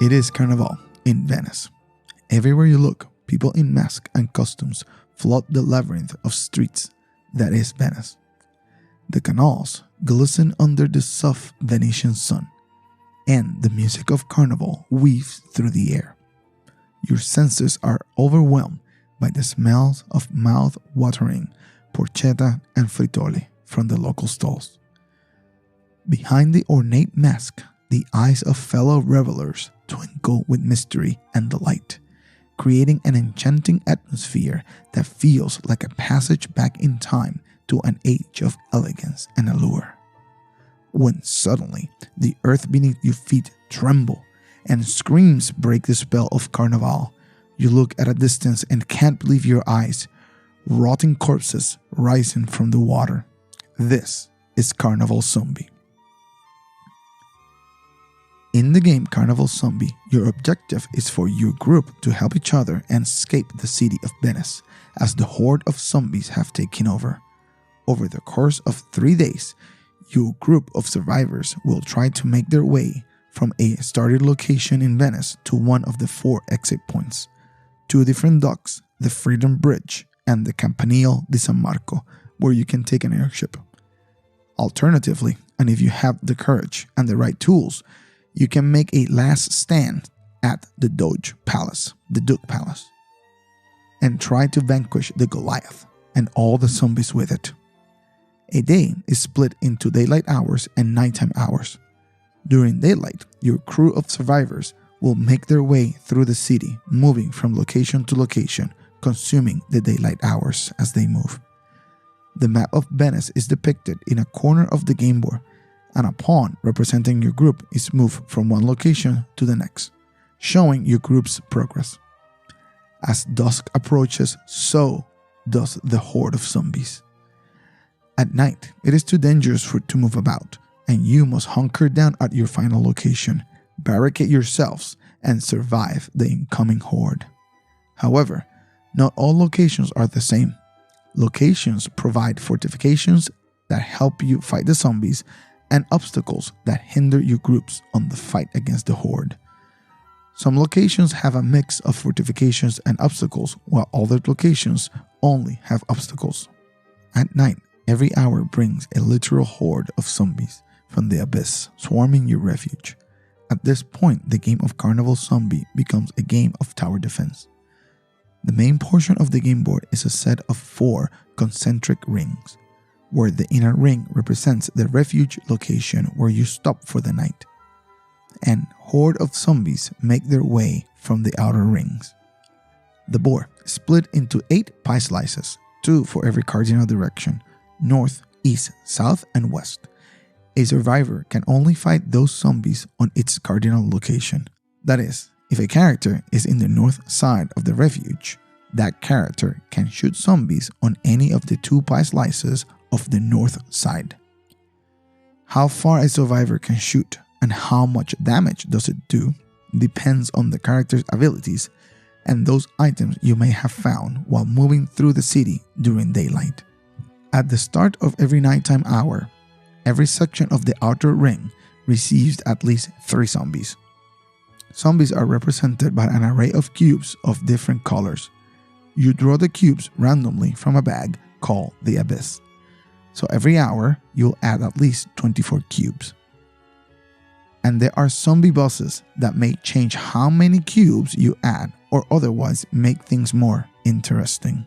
It is Carnival in Venice. Everywhere you look, people in masks and costumes flood the labyrinth of streets that is Venice. The canals glisten under the soft Venetian sun, and the music of Carnival weaves through the air. Your senses are overwhelmed by the smells of mouth-watering porchetta and frittole from the local stalls. Behind the ornate mask, the eyes of fellow revelers twinkle with mystery and delight, creating an enchanting atmosphere that feels like a passage back in time to an age of elegance and allure. When suddenly the earth beneath your feet tremble and screams break the spell of Carnival, you look at a distance and can't believe your eyes. Rotting corpses rising from the water. This is Carnival Zombie. In the game Carnival Zombie, your objective is for your group to help each other and escape the city of Venice as the horde of zombies have taken over. Over the course of 3 days, your group of survivors will try to make their way from a starting location in Venice to one of the 4 exit points. 2 different docks, the Freedom Bridge and the Campanile di San Marco, where you can take an airship. Alternatively, and if you have the courage and the right tools, you can make a last stand at the Doge Palace, the Duke Palace, and try to vanquish the Goliath and all the zombies with it. A day is split into daylight hours and nighttime hours. During daylight, your crew of survivors will make their way through the city, moving from location to location, consuming the daylight hours as they move. The map of Venice is depicted in a corner of the game board, and a pawn representing your group is moved from one location to the next, showing your group's progress. As dusk approaches, so does the horde of zombies. At night, it is too dangerous to move about, and you must hunker down at your final location, barricade yourselves, and survive the incoming horde. However, not all locations are the same. Locations provide fortifications that help you fight the zombies and obstacles that hinder your groups on the fight against the horde. Some locations have a mix of fortifications and obstacles, while other locations only have obstacles. At night, every hour brings a literal horde of zombies from the abyss swarming your refuge. At this point, the game of Carnival Zombie becomes a game of tower defense. The main portion of the game board is a set of 4 concentric rings, where the inner ring represents the refuge location where you stop for the night, and horde of zombies make their way from the outer rings. The board is split into 8 pie slices, 2 for every cardinal direction, north, east, south, and west. A survivor can only fight those zombies on its cardinal location. That is, if a character is in the north side of the refuge, that character can shoot zombies on any of the 2 pie slices of the north side. How far a survivor can shoot and how much damage does it do depends on the character's abilities and those items you may have found while moving through the city during daylight. At the start of every nighttime hour, every section of the outer ring receives at least 3 zombies. Zombies are represented by an array of cubes of different colors. You draw the cubes randomly from a bag called the Abyss. So every hour, you'll add at least 24 cubes. And there are zombie bosses that may change how many cubes you add or otherwise make things more interesting.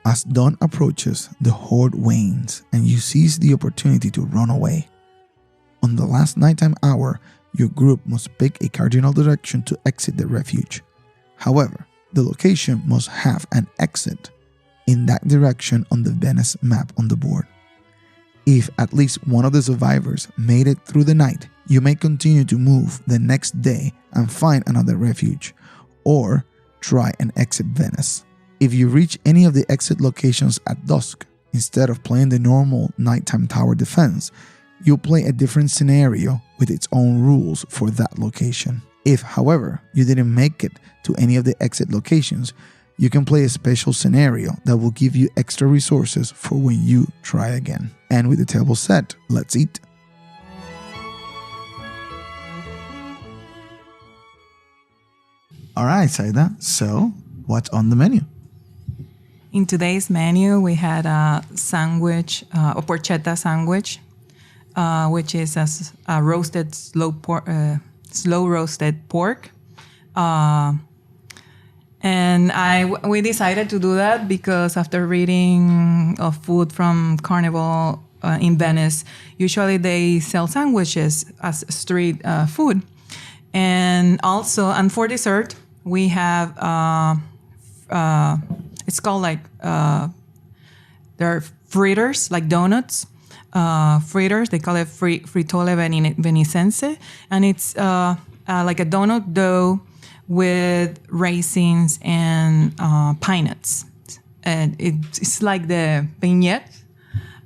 As dawn approaches, the horde wanes and you seize the opportunity to run away. On the last nighttime hour, your group must pick a cardinal direction to exit the refuge. However, the location must have an exit in that direction on the Venice map on the board. If at least one of the survivors made it through the night, you may continue to move the next day and find another refuge, or try and exit Venice. If you reach any of the exit locations at dusk, instead of playing the normal nighttime tower defense, you'll play a different scenario with its own rules for that location. If, however, you didn't make it to any of the exit locations, you can play a special scenario that will give you extra resources for when you try again. And with the table set, let's eat. All right, Saida. So, what's on the menu? In today's menu, we had a sandwich, a porchetta sandwich, which is a roasted slow roasted pork. And we decided to do that because after reading of food from Carnival in Venice, usually they sell sandwiches as street food. And also, and for dessert, we have, it's called like, they're fritters, like donuts, fritters. They call it frittole venicense. And it's like a donut dough with raisins and pine nuts. And it's like the vignette,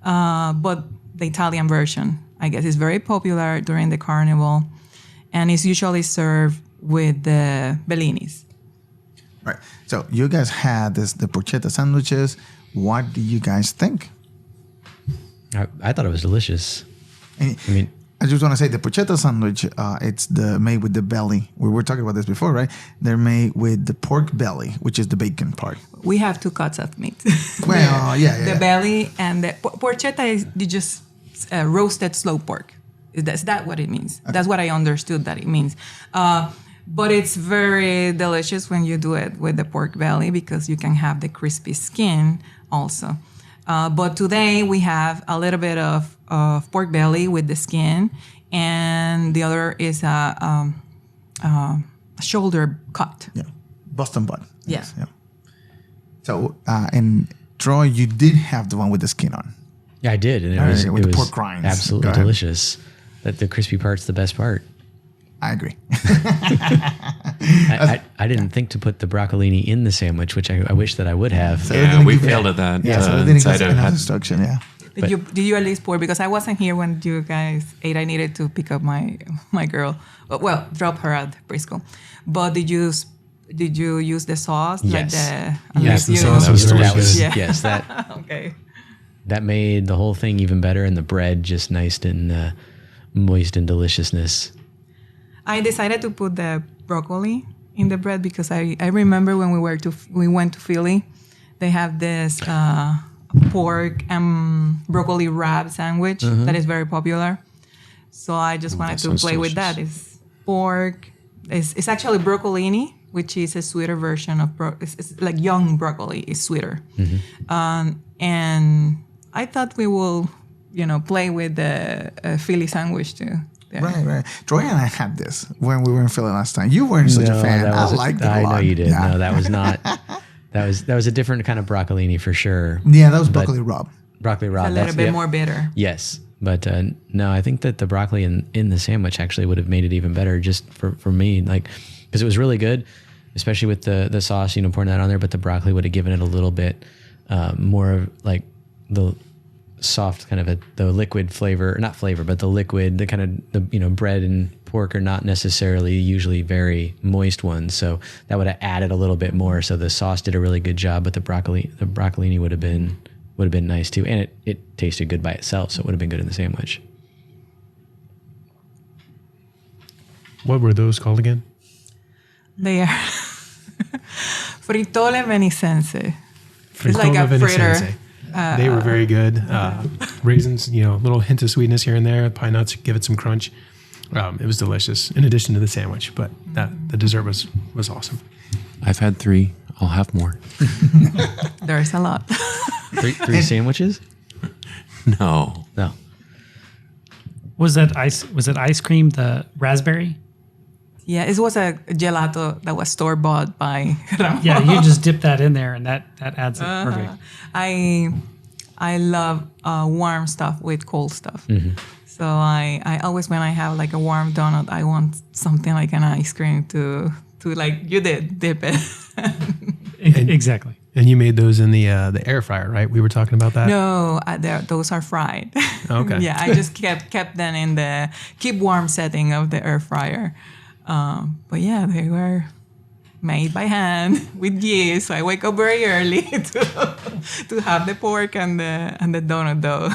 but the Italian version, I guess, is very popular during the carnival. And it's usually served with the bellinis. Right. So you guys had the porchetta sandwiches. What do you guys think? I thought it was delicious. I mean, I just want to say the porchetta sandwich, it's made with the belly. We were talking about this before, right? They're made with the pork belly, which is the bacon part. We have two cuts of meat. Well, yeah. The belly and the porchetta is just roasted slow pork. Is that what it means? Okay. That's what I understood that it means. But it's very delicious when you do it with the pork belly because you can have the crispy skin also. But today we have a little bit of pork belly with the skin, and the other is a shoulder cut. Yeah, Boston butt. Yeah. Yeah. So, and Troy, you did have the one with the skin on. Yeah, I did, and it with was the pork rinds. absolutely delicious. That the crispy part's the best part. I agree. I didn't think to put the broccolini in the sandwich, which I wish that I would have. So Yeah, we failed at that. Yeah, so they didn't give enough instruction. Yeah. Did you at least pour? Because I wasn't here when you guys ate. I needed to pick up my girl. Well, drop her at preschool. But did you use the sauce? Yes. Like the Yes, the sauce was delicious. Yes, that okay. that made the whole thing even better, and the bread just nice and moist in deliciousness. I decided to put the broccoli in the bread because I remember when we went to Philly, they have this pork and broccoli wrap sandwich that is very popular. So I just wanted to play with that. It's pork. It's actually broccolini, which is a sweeter version of it's like young broccoli is sweeter. And I thought we will, play with the Philly sandwich too. Yeah. Right. Troy and I had this when we were in Philly last time. You weren't such a fan. I liked it a lot. I know you did. Yeah. No, that was not. That was a different kind of broccolini for sure. Yeah, that was broccoli rabe. Broccoli rabe. It's a little bit more bitter. Yes, but no, I think that the broccoli in the sandwich actually would have made it even better, just for me, like because it was really good, especially with the sauce, pouring that on there. But the broccoli would have given it a little bit more of like the soft kind of the liquid flavor, not flavor, but the liquid, the kind of the bread and pork are not necessarily usually very moist ones, so that would have added a little bit more. So the sauce did a really good job, but the broccolini would have been nice too, and it tasted good by itself, so it would have been good in the sandwich. What were those called again? They are frittole venicense. It's like a Venicense. fritter. They were very good. Raisins, a little hint of sweetness here and there. Pine nuts give it some crunch. It was delicious in addition to the sandwich, but the dessert was awesome. I've had 3. I'll have more. There's a lot. Three sandwiches? No. Was that ice cream? The raspberry? Yeah, it was a gelato that was store bought by Ramon. Yeah, you just dip that in there, and that adds it perfect. I love warm stuff with cold stuff. So I always, when I have like a warm donut, I want something like an ice cream to like you did dip it. Exactly. And you made those in the air fryer, right? We were talking about that. No, those are fried. Okay. Yeah, I just kept them in the keep warm setting of the air fryer. But yeah, they were made by hand with yeast. So I wake up very early to have the pork and the donut dough.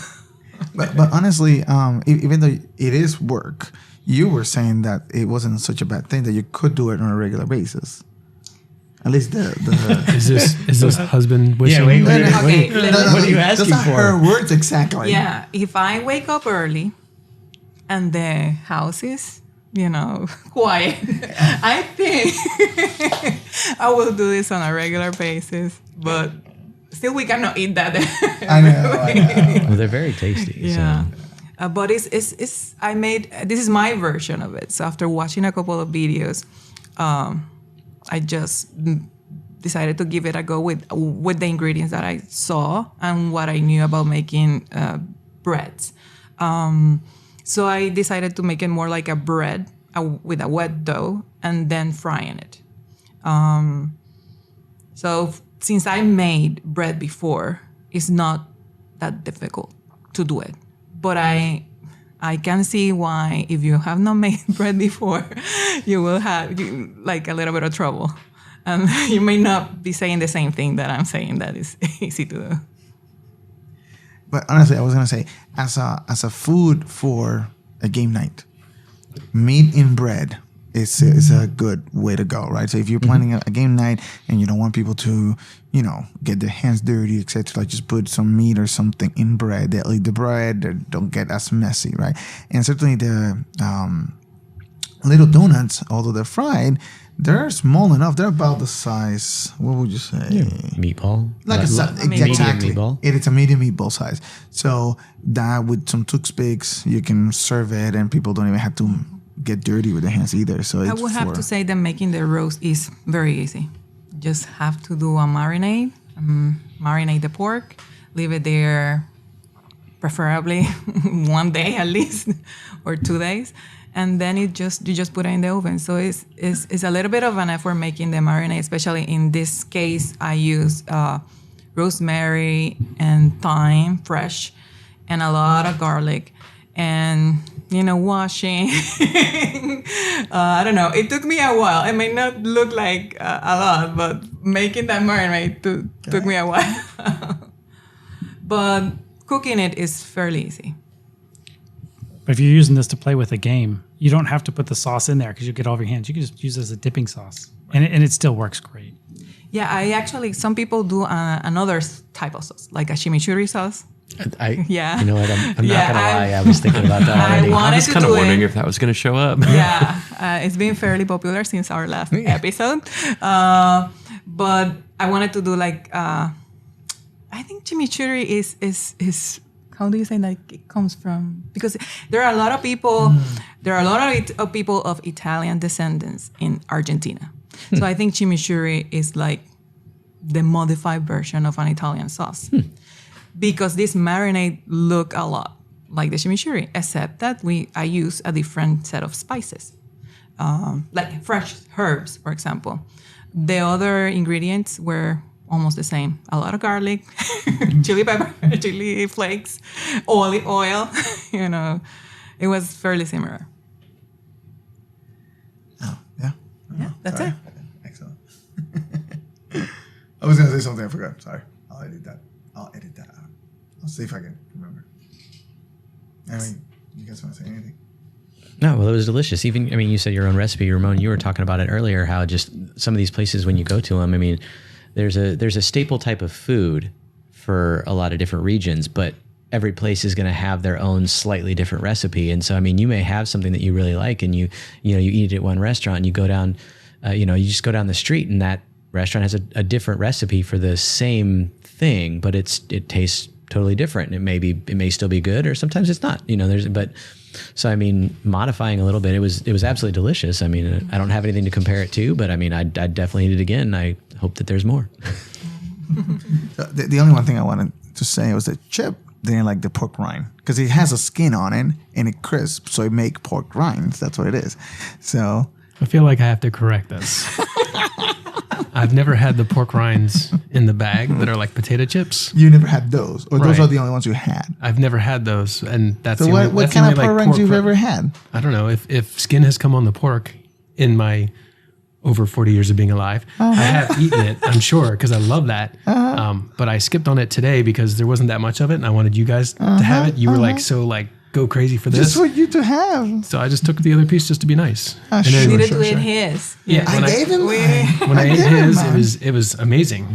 But honestly, even though it is work, you were saying that it wasn't such a bad thing, that you could do it on a regular basis. At least the Is this husband wishing? wait, Okay, What are you asking those are for? her words exactly. yeah, if I wake up early and the house is, quiet, I think I will do this on a regular basis. But still, we cannot eat that. I know. Well, they're very tasty. Yeah. So. But this is my version of it. So after watching a couple of videos, I just decided to give it a go with the ingredients that I saw and what I knew about making breads. So I decided to make it more like a bread with a wet dough and then frying it. So since I made bread before, it's not that difficult to do it. But I can see why if you have not made bread before, you will have like a little bit of trouble. And you may not be saying the same thing that I'm saying that is easy to do. But honestly, I was gonna say, as a food for a game night, meat in bread is a good way to go, right? So if you're planning a game night and you don't want people to, get their hands dirty, etc., like just put some meat or something in bread. They'll eat the bread. They don't get as messy, right? And certainly the little donuts, although they're fried, they're small enough. They're about the size. What would you say? Meatball. Exactly. Meatball. It's a medium meatball size. So that with some toothpicks, you can serve it, and people don't even have to get dirty with their hands either. So I would have to say that making the roast is very easy. Just have to do a marinade, marinate the pork, leave it there, preferably 1 day at least, or 2 days. And then you just put it in the oven. So it's a little bit of an effort making the marinade, especially in this case. I use rosemary and thyme, fresh, and a lot of garlic, and washing. I don't know. It took me a while. It may not look like a lot, but making that marinade took me a while. But cooking it is fairly easy. But if you're using this to play with a game, you don't have to put the sauce in there because you get all over your hands. You can just use it as a dipping sauce, and it still works great. Yeah, some people do another type of sauce, like a chimichurri sauce. Yeah. You know what? I'm not gonna lie. I was thinking about that already. I was kind of wondering if that was going to show up. Yeah, it's been fairly popular since our last episode. But I wanted to do I think chimichurri is how do you say that it comes from? Because there are a lot of people. There are a lot of people of Italian descendants in Argentina. So I think chimichurri is like the modified version of an Italian sauce. Because this marinade look a lot like the chimichurri, except that I use a different set of spices, like fresh herbs, for example. The other ingredients were almost the same. A lot of garlic, chili pepper, chili flakes, olive oil. It was fairly similar. Oh, yeah. Yeah, that's it. Excellent. I was going to say something. I forgot. Sorry. I'll edit that out. I'll see if I can remember. I mean, you guys want to say anything? No, well, it was delicious. Even, you said your own recipe, Ramon. You were talking about it earlier. How just some of these places when you go to them, there's a staple type of food for a lot of different regions, but every place is going to have their own slightly different recipe. And so, you may have something that you really like, and you eat it at one restaurant. And you go down, you just go down the street, and that restaurant has a different recipe for the same thing, but it tastes totally different. It may still be good, or sometimes it's not. Modifying a little bit, it was absolutely delicious. I don't have anything to compare it to, but I'd definitely eat it again. I hope that there's more. So the only one thing I wanted to say was that Chip didn't like the pork rind because it has a skin on it and it crisps, so it make pork rinds. That's what it is. So I feel like I have to correct this. I've never had the pork rinds in the bag that are like potato chips. You never had those, or those Right. are the only ones you had. I've never had those, and that's So the only, what that's kind the of only, pork like, rinds you've fr- ever had? I don't know if skin has come on the pork in my over 40 years of being alive. I have eaten it, I'm sure, because I love that. But I skipped on it today because there wasn't that much of it, and I wanted you guys to have it. You were so go crazy for this. Just for you to have. So I just took the other piece just to be nice. Ah, And sure. We then needed sure, to eat sure. his. Yeah, I when gave him mine. when I ate gave him his, mine. it was amazing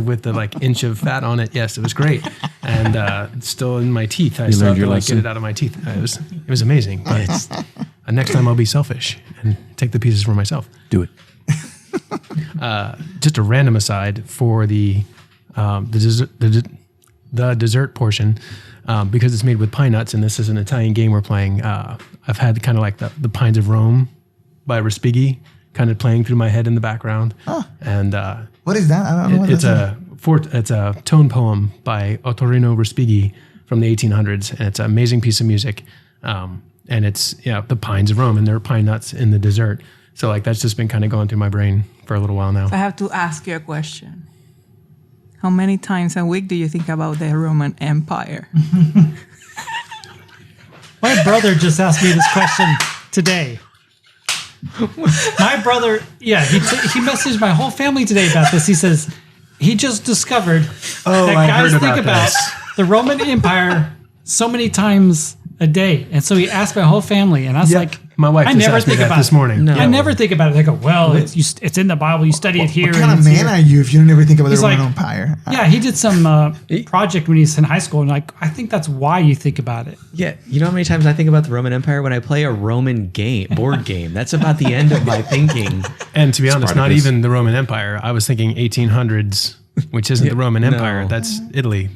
with the like inch of fat on it. Yes, it was great, and it's still in my teeth. I still learned have to your like get lesson. it out of my teeth. It was amazing. But next time I'll be selfish and take the pieces for myself. Do it. Just a random aside for the dessert portion, because it's made with pine nuts, and this is an Italian game we're playing. I've had kind of like the Pines of Rome by Respighi kind of playing through my head in the background. And What is that? I don't know what it's a tone poem by Ottorino Respighi from the 1800s, and it's an amazing piece of music. And it's the Pines of Rome, and there are pine nuts in the dessert. So like that's just been kind of going through my brain for a little while now. I have to ask you a question. How many times a week do you think about the Roman Empire? My brother just asked me this question today. My brother, he messaged my whole family today about this. He says he just discovered that I guys heard think about about this. the Roman Empire so many times a day. And so he asked my whole family, and I was like, My wife I just never asked me think that about this it. morning. No. I never think about it. I go, well, it's in the Bible. You study it here. What kind and of it's man here. are you if you don't ever think about the He's Roman like- Empire? Yeah, he did some project when he's in high school, and like I think that's why you think about it. Yeah, you know how many times I think about the Roman Empire when I play a Roman board game? That's about the end of my thinking. And to be honest, not Spartacus. even the Roman Empire. I was thinking 1800s, which isn't the Roman Empire. no. That's Italy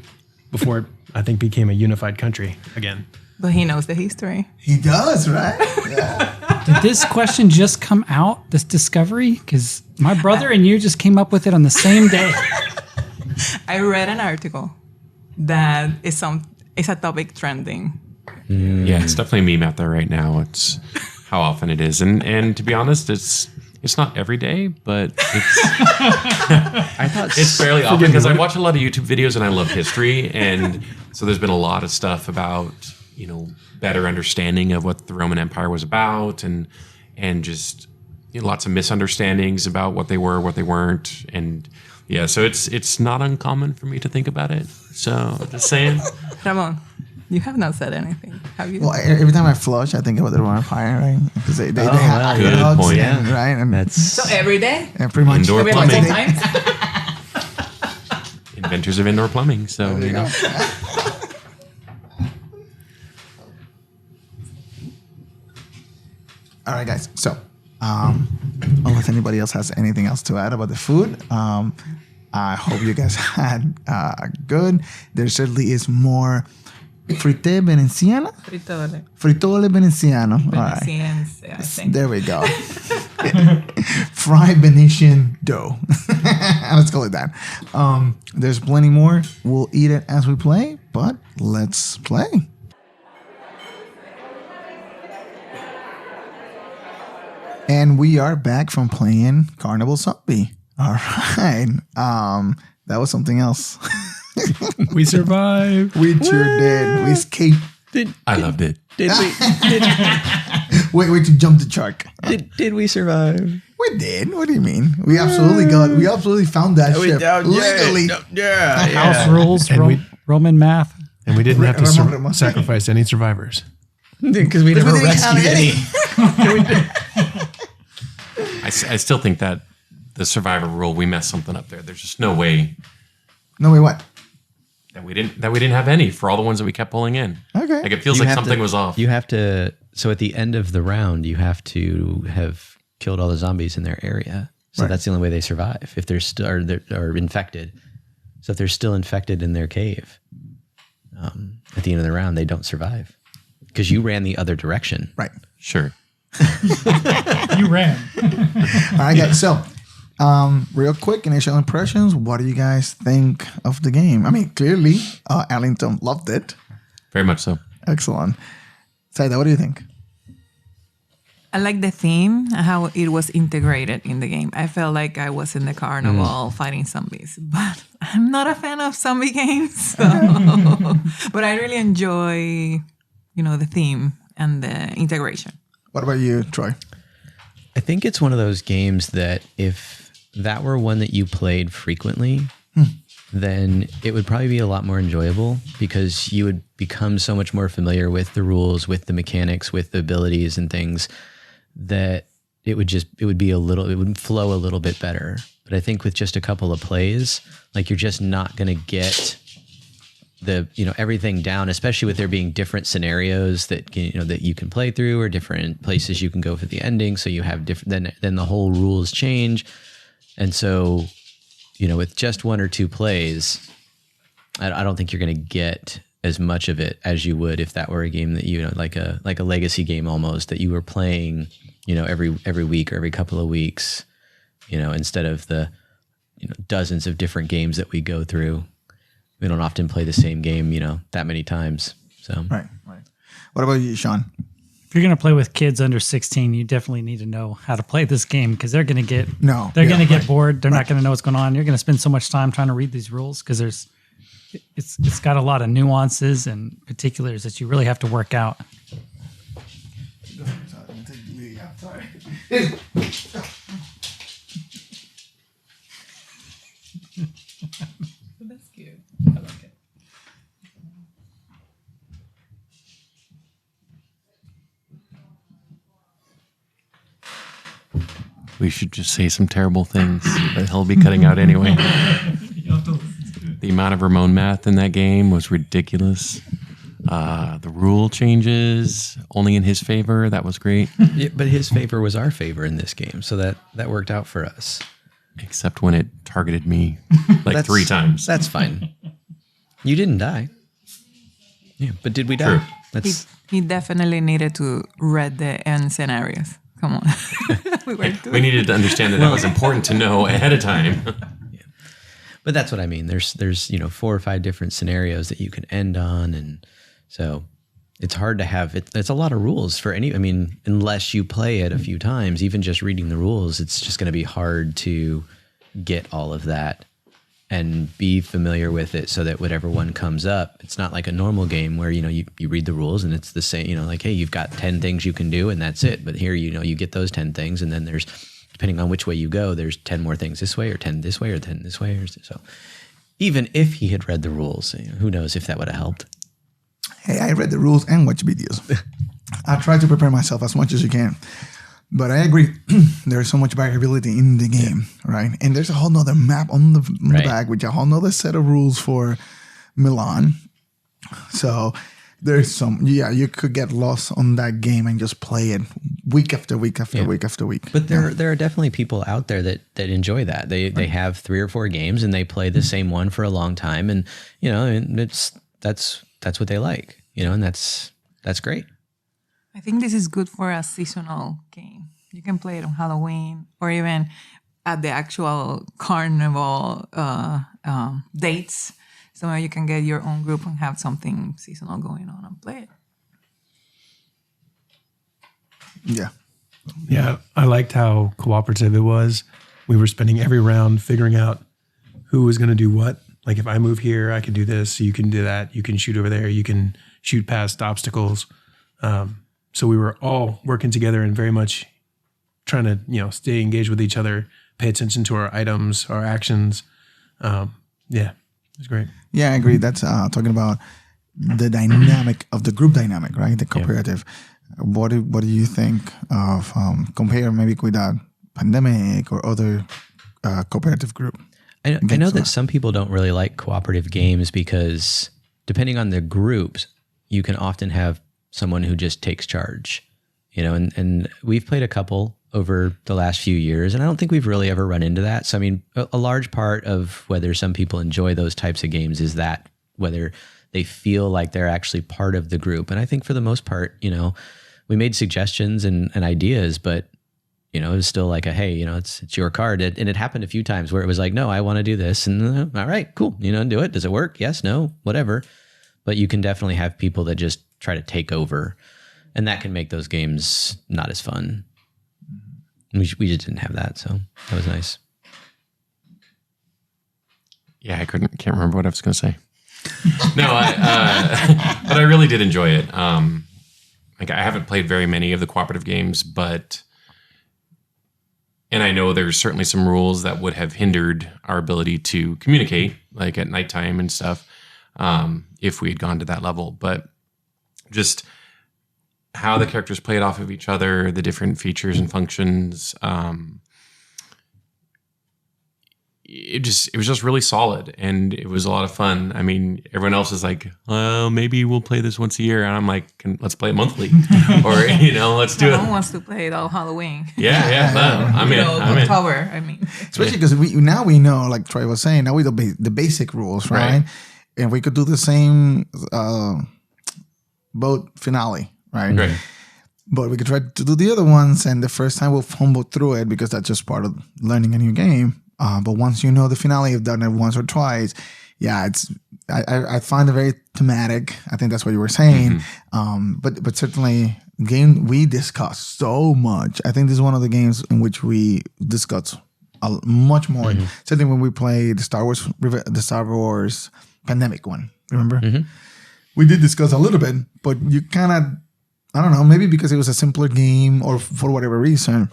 before it, I think, became a unified country again. But he knows the history. He does, right? Yeah. Did this question just come out, this discovery? Because my brother and you just came up with it on the same day. I read an article that is a topic trending. Yeah, it's definitely a meme out there right now. It's how often it is, and to be honest, it's not every day, but I thought it's fairly often because I watch a lot of YouTube videos and I love history, and so there's been a lot of stuff about better understanding of what the Roman Empire was about, and just lots of misunderstandings about what they were, what they weren't, and yeah, so it's not uncommon for me to think about it. So just saying. Ramon, you have not said anything, have you? Well, every time I flush, I think about the Roman Empire, right? Because they have wow, good aqueducts, point. and, right? And that's So every day? and pretty much Indoor Maybe plumbing. multiple times? Inventors of indoor plumbing. So There you go. All right, guys. So, unless anybody else has anything else to add about the food, I hope you guys had good. There certainly is more fritte veneziana, Fritole. fritole veneziano. All right. Venetians, I think. There we go. Fried Venetian dough. Let's call it that. There's plenty more. We'll eat it as we play, but let's play. And we are back from playing Carnival Zombie. All right. That was something else. We survived. We sure did. We escaped. I loved it. Did Wait to jump the shark. did we survive? We did. What do you mean? We absolutely found that ship legally. House rules, And Roman math. And we didn't have to Ramon. sacrifice any survivors. Because we never didn't have rescued any. I still think that the survivor rule, we messed something up there. There's just no way No, wait, what? that we didn't have any for all the ones that we kept pulling in. Okay. Like it feels You like have something to- was off. You have to. So at the end of the round, you have to have killed all the zombies in their area. So that's the only way they survive. If they're still are infected. So if they're still infected in their cave, at the end of the round, they don't survive because you ran the other direction. Right. Sure. You ran. All right, guys. So, real quick, initial impressions. What do you guys think of the game? I mean, clearly, Arlington loved it. Very much so. Excellent. Saida, what do you think? I like the theme and how it was integrated in the game. I felt like I was in the carnival fighting zombies, but I'm not a fan of zombie games. So. But I really enjoy, the theme and the integration. What about you, Troy? I think it's one of those games that if that were one that you played frequently, then it would probably be a lot more enjoyable because you would become so much more familiar with the rules, with the mechanics, with the abilities and things that it would flow a little bit better. But I think with just a couple of plays, like you're just not going to get everything down, especially with there being different scenarios that that you can play through or different places you can go for the ending. So you have different, then the whole rules change. And so, with just one or two plays, I don't think you're going to get as much of it as you would if that were a game that like a legacy game almost that you were playing, every week or every couple of weeks, instead of the dozens of different games that we go through. We don't often play the same game, that many times. So right. What about you, Sean? If you're going to play with kids under 16, you definitely need to know how to play this game because they're going to get get bored. They're not going to know what's going on. You're going to spend so much time trying to read these rules because it's got a lot of nuances and particulars that you really have to work out. That's cute. I like it. We should just say some terrible things that he'll be cutting out anyway. The amount of Ramon math in that game was ridiculous. The rule changes only in his favor. That was great. Yeah, but his favor was our favor in this game, so that worked out for us. Except when it targeted me like 3 times. That's fine. You didn't die. Yeah, but did we die? True. He definitely needed to read the end scenarios. Come on. We needed to understand that was important to know ahead of time. Yeah. But that's what I mean. There's 4 or 5 different scenarios that you can end on, and so it's hard to have it. It's a lot of rules for unless you play it a few times, even just reading the rules, it's just going to be hard to get all of that and be familiar with it so that whatever one comes up, it's not like a normal game where, you read the rules and it's the same, like, hey, you've got 10 things you can do and that's it. But here, you get those 10 things and then there's, depending on which way you go, there's 10 more things this way or 10 this way or 10 this way. So even if he had read the rules, who knows if that would have helped. Hey, I read the rules and watch videos. I try to prepare myself as much as you can. But I agree, there's so much variability in the game, right? And there's a whole nother map on the back, with a whole nother set of rules for Milan. So there's you could get lost on that game and just play it week after week after week after week. But there are definitely people out there that enjoy that. They have 3 or 4 games and they play the same one for a long time, and that's what they like, and that's great. I think this is good for a seasonal game. You can play it on Halloween or even at the actual carnival dates. So you can get your own group and have something seasonal going on and play it. Yeah. Yeah, I liked how cooperative it was. We were spending every round figuring out who was going to do what. Like if I move here, I can do this. You can do that. You can shoot over there. You can shoot past obstacles. So we were all working together and very much trying to, stay engaged with each other, pay attention to our items, our actions. Yeah, it was great. Yeah, I agree. That's talking about the dynamic of the group dynamic, right? The cooperative. Yeah. What do you think of compare maybe with that pandemic or other cooperative group? I know that some people don't really like cooperative games because depending on the groups, you can often have someone who just takes charge, and we've played a couple over the last few years, and I don't think we've really ever run into that. So, a large part of whether some people enjoy those types of games is that whether they feel like they're actually part of the group. And I think for the most part, we made suggestions and ideas, but it was still like hey, it's your card. And it happened a few times where it was like, no, I want to do this. And all right, cool. Do it. Does it work? Yes, no, whatever. But you can definitely have people that just try to take over, and that can make those games not as fun. We just didn't have that, so that was nice. Yeah, I can't remember what I was going to say. No, but I really did enjoy it. I haven't played very many of the cooperative games, and I know there's certainly some rules that would have hindered our ability to communicate like at nighttime and stuff, if we had gone to that level. But just how the characters played off of each other, the different features and functions, it was just really solid, and it was a lot of fun. I mean, everyone else is like, well, maybe we'll play this once a year, and I'm like, let's play it monthly, or let's do No it. one wants to play it all Halloween. Yeah. I'm in. October, I mean. Especially because we know, like Troy was saying, now we know the basic rules, right? And we could do the same boat finale, right? Right. But we could try to do the other ones, and the first time we'll fumble through it because that's just part of learning a new game. But once you know the finale, you've done it once or twice. Yeah, I find it very thematic. I think that's what you were saying. But certainly, game we discussed so much. I think this is one of the games in which we discussed much more. Certainly when we played the Star Wars Pandemic one. Remember? We did discuss a little bit, but you kind of, I don't know, maybe because it was a simpler game or for whatever reason,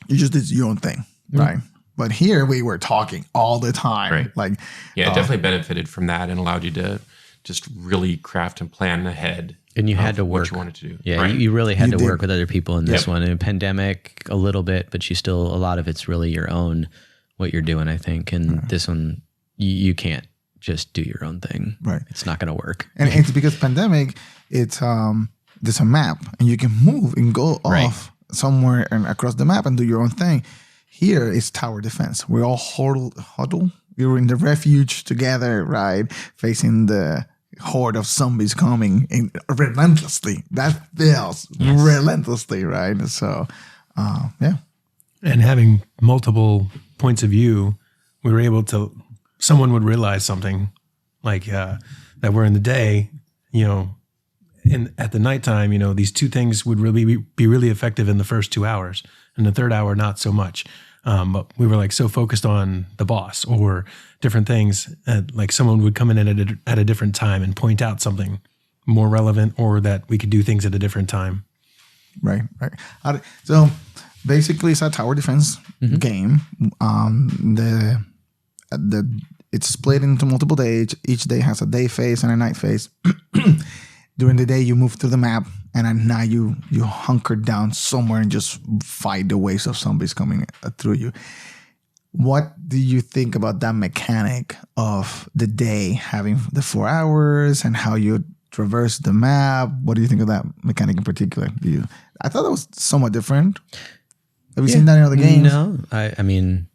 you just did your own thing, right? But here we were talking all the time. Right. Like, Yeah, it definitely benefited from that and allowed you to just really craft and plan ahead. And you had to what work. you wanted to do. Yeah, Right. you really had You to did. work with other people in this one. And pandemic a little bit, but a lot of it's really your own, what you're doing, I think. And this one, you can't just do your own thing. Right. It's not going to work. and it's because Pandemic, it's there's a map and you can move and go off somewhere and across the map and do your own thing. Here it's tower defense. We're all huddle. We were in the refuge together, right? Facing the horde of zombies coming relentlessly. That feels relentlessly, right? So, yeah. And having multiple points of view, we were able to, someone would realize something like that we're in the day, at the nighttime, these two things would really be really effective in the first 2 hours, and the third hour, not so much. But we were like so focused on the boss or different things, like someone would come in at a different time and point out something more relevant, or that we could do things at a different time. Right. So basically, it's a tower defense game. It's split into multiple days. Each day has a day phase and a night phase. During the day, you move through the map, and at night you hunker down somewhere and just fight the waves of zombies coming through you. What do you think about that mechanic of the day having the 4 hours and how you traverse the map? What do you think of that mechanic in particular? I thought that was somewhat different. Have you seen that in other games? No, I mean,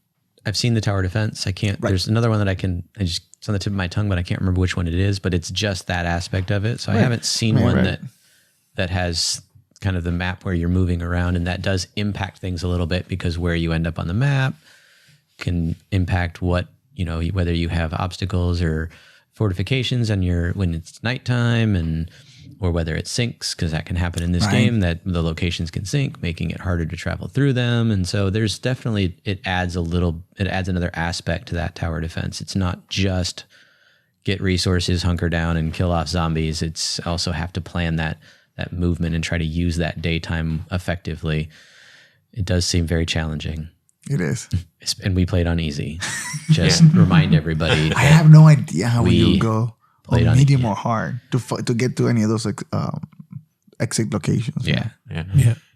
I've seen the tower defense. I can't. There's another one that it's on the tip of my tongue, but I can't remember which one it is. But it's just that aspect of it. So I haven't seen one that has kind of the map where you're moving around, and that does impact things a little bit, because where you end up on the map can impact what, whether you have obstacles or fortifications when it's nighttime, or whether it sinks, because that can happen in this game, that the locations can sink, making it harder to travel through them. And so there's definitely, it adds another aspect to that tower defense. It's not just get resources, hunker down, and kill off zombies. It's also have to plan that movement and try to use that daytime effectively. It does seem very challenging. It is. And we played on easy. Just remind everybody. I have no idea how you go on on medium or hard to get to any of those exit locations. Yeah.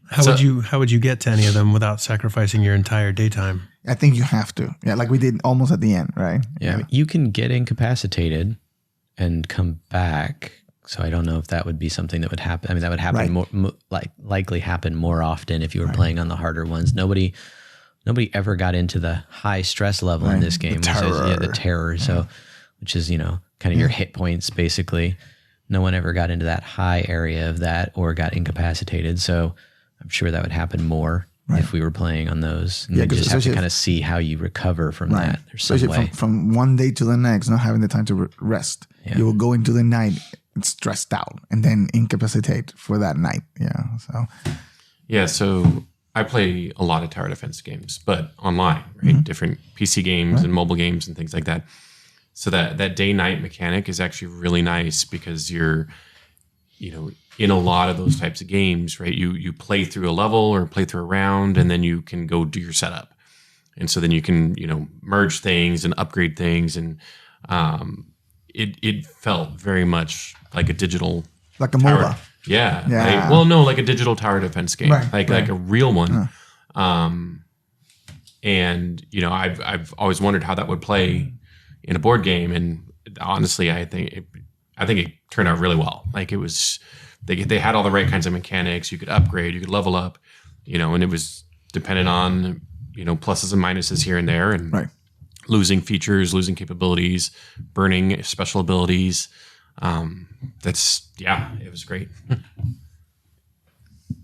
How would you get to any of them without sacrificing your entire daytime? I think you have to. Yeah, like we did almost at the end, right? Yeah. You can get incapacitated and come back. So I don't know if that would be something that would happen. I mean, that would happen likely happen more often if you were playing on the harder ones. Nobody ever got into the high stress level in this game. The terror. So, which is, kind of your hit points, basically. No one ever got into that high area of that or got incapacitated. So I'm sure that would happen more if we were playing on those. And you just have to kind of see how you recover from that. There's some way. From one day to the next, not having the time to rest. Yeah. You will go into the night stressed out and then incapacitate for that night. Yeah. So I play a lot of tower defense games, but online, right? Different PC games and mobile games and things like that. So that day-night mechanic is actually really nice, because you're, in a lot of those types of games, right? You play through a level or play through a round, and then you can go do your setup. And so then you can, merge things and upgrade things. And it felt very much like a digital Like a tower. MOBA. Yeah. Yeah. Like a digital tower defense game, like a real one. And I've always wondered how that would play in a board game, and honestly, I think it turned out really well. Like it was, they had all the right kinds of mechanics. You could upgrade, you could level up, and it was dependent on pluses and minuses here and there, and losing features, losing capabilities, burning special abilities. It was great.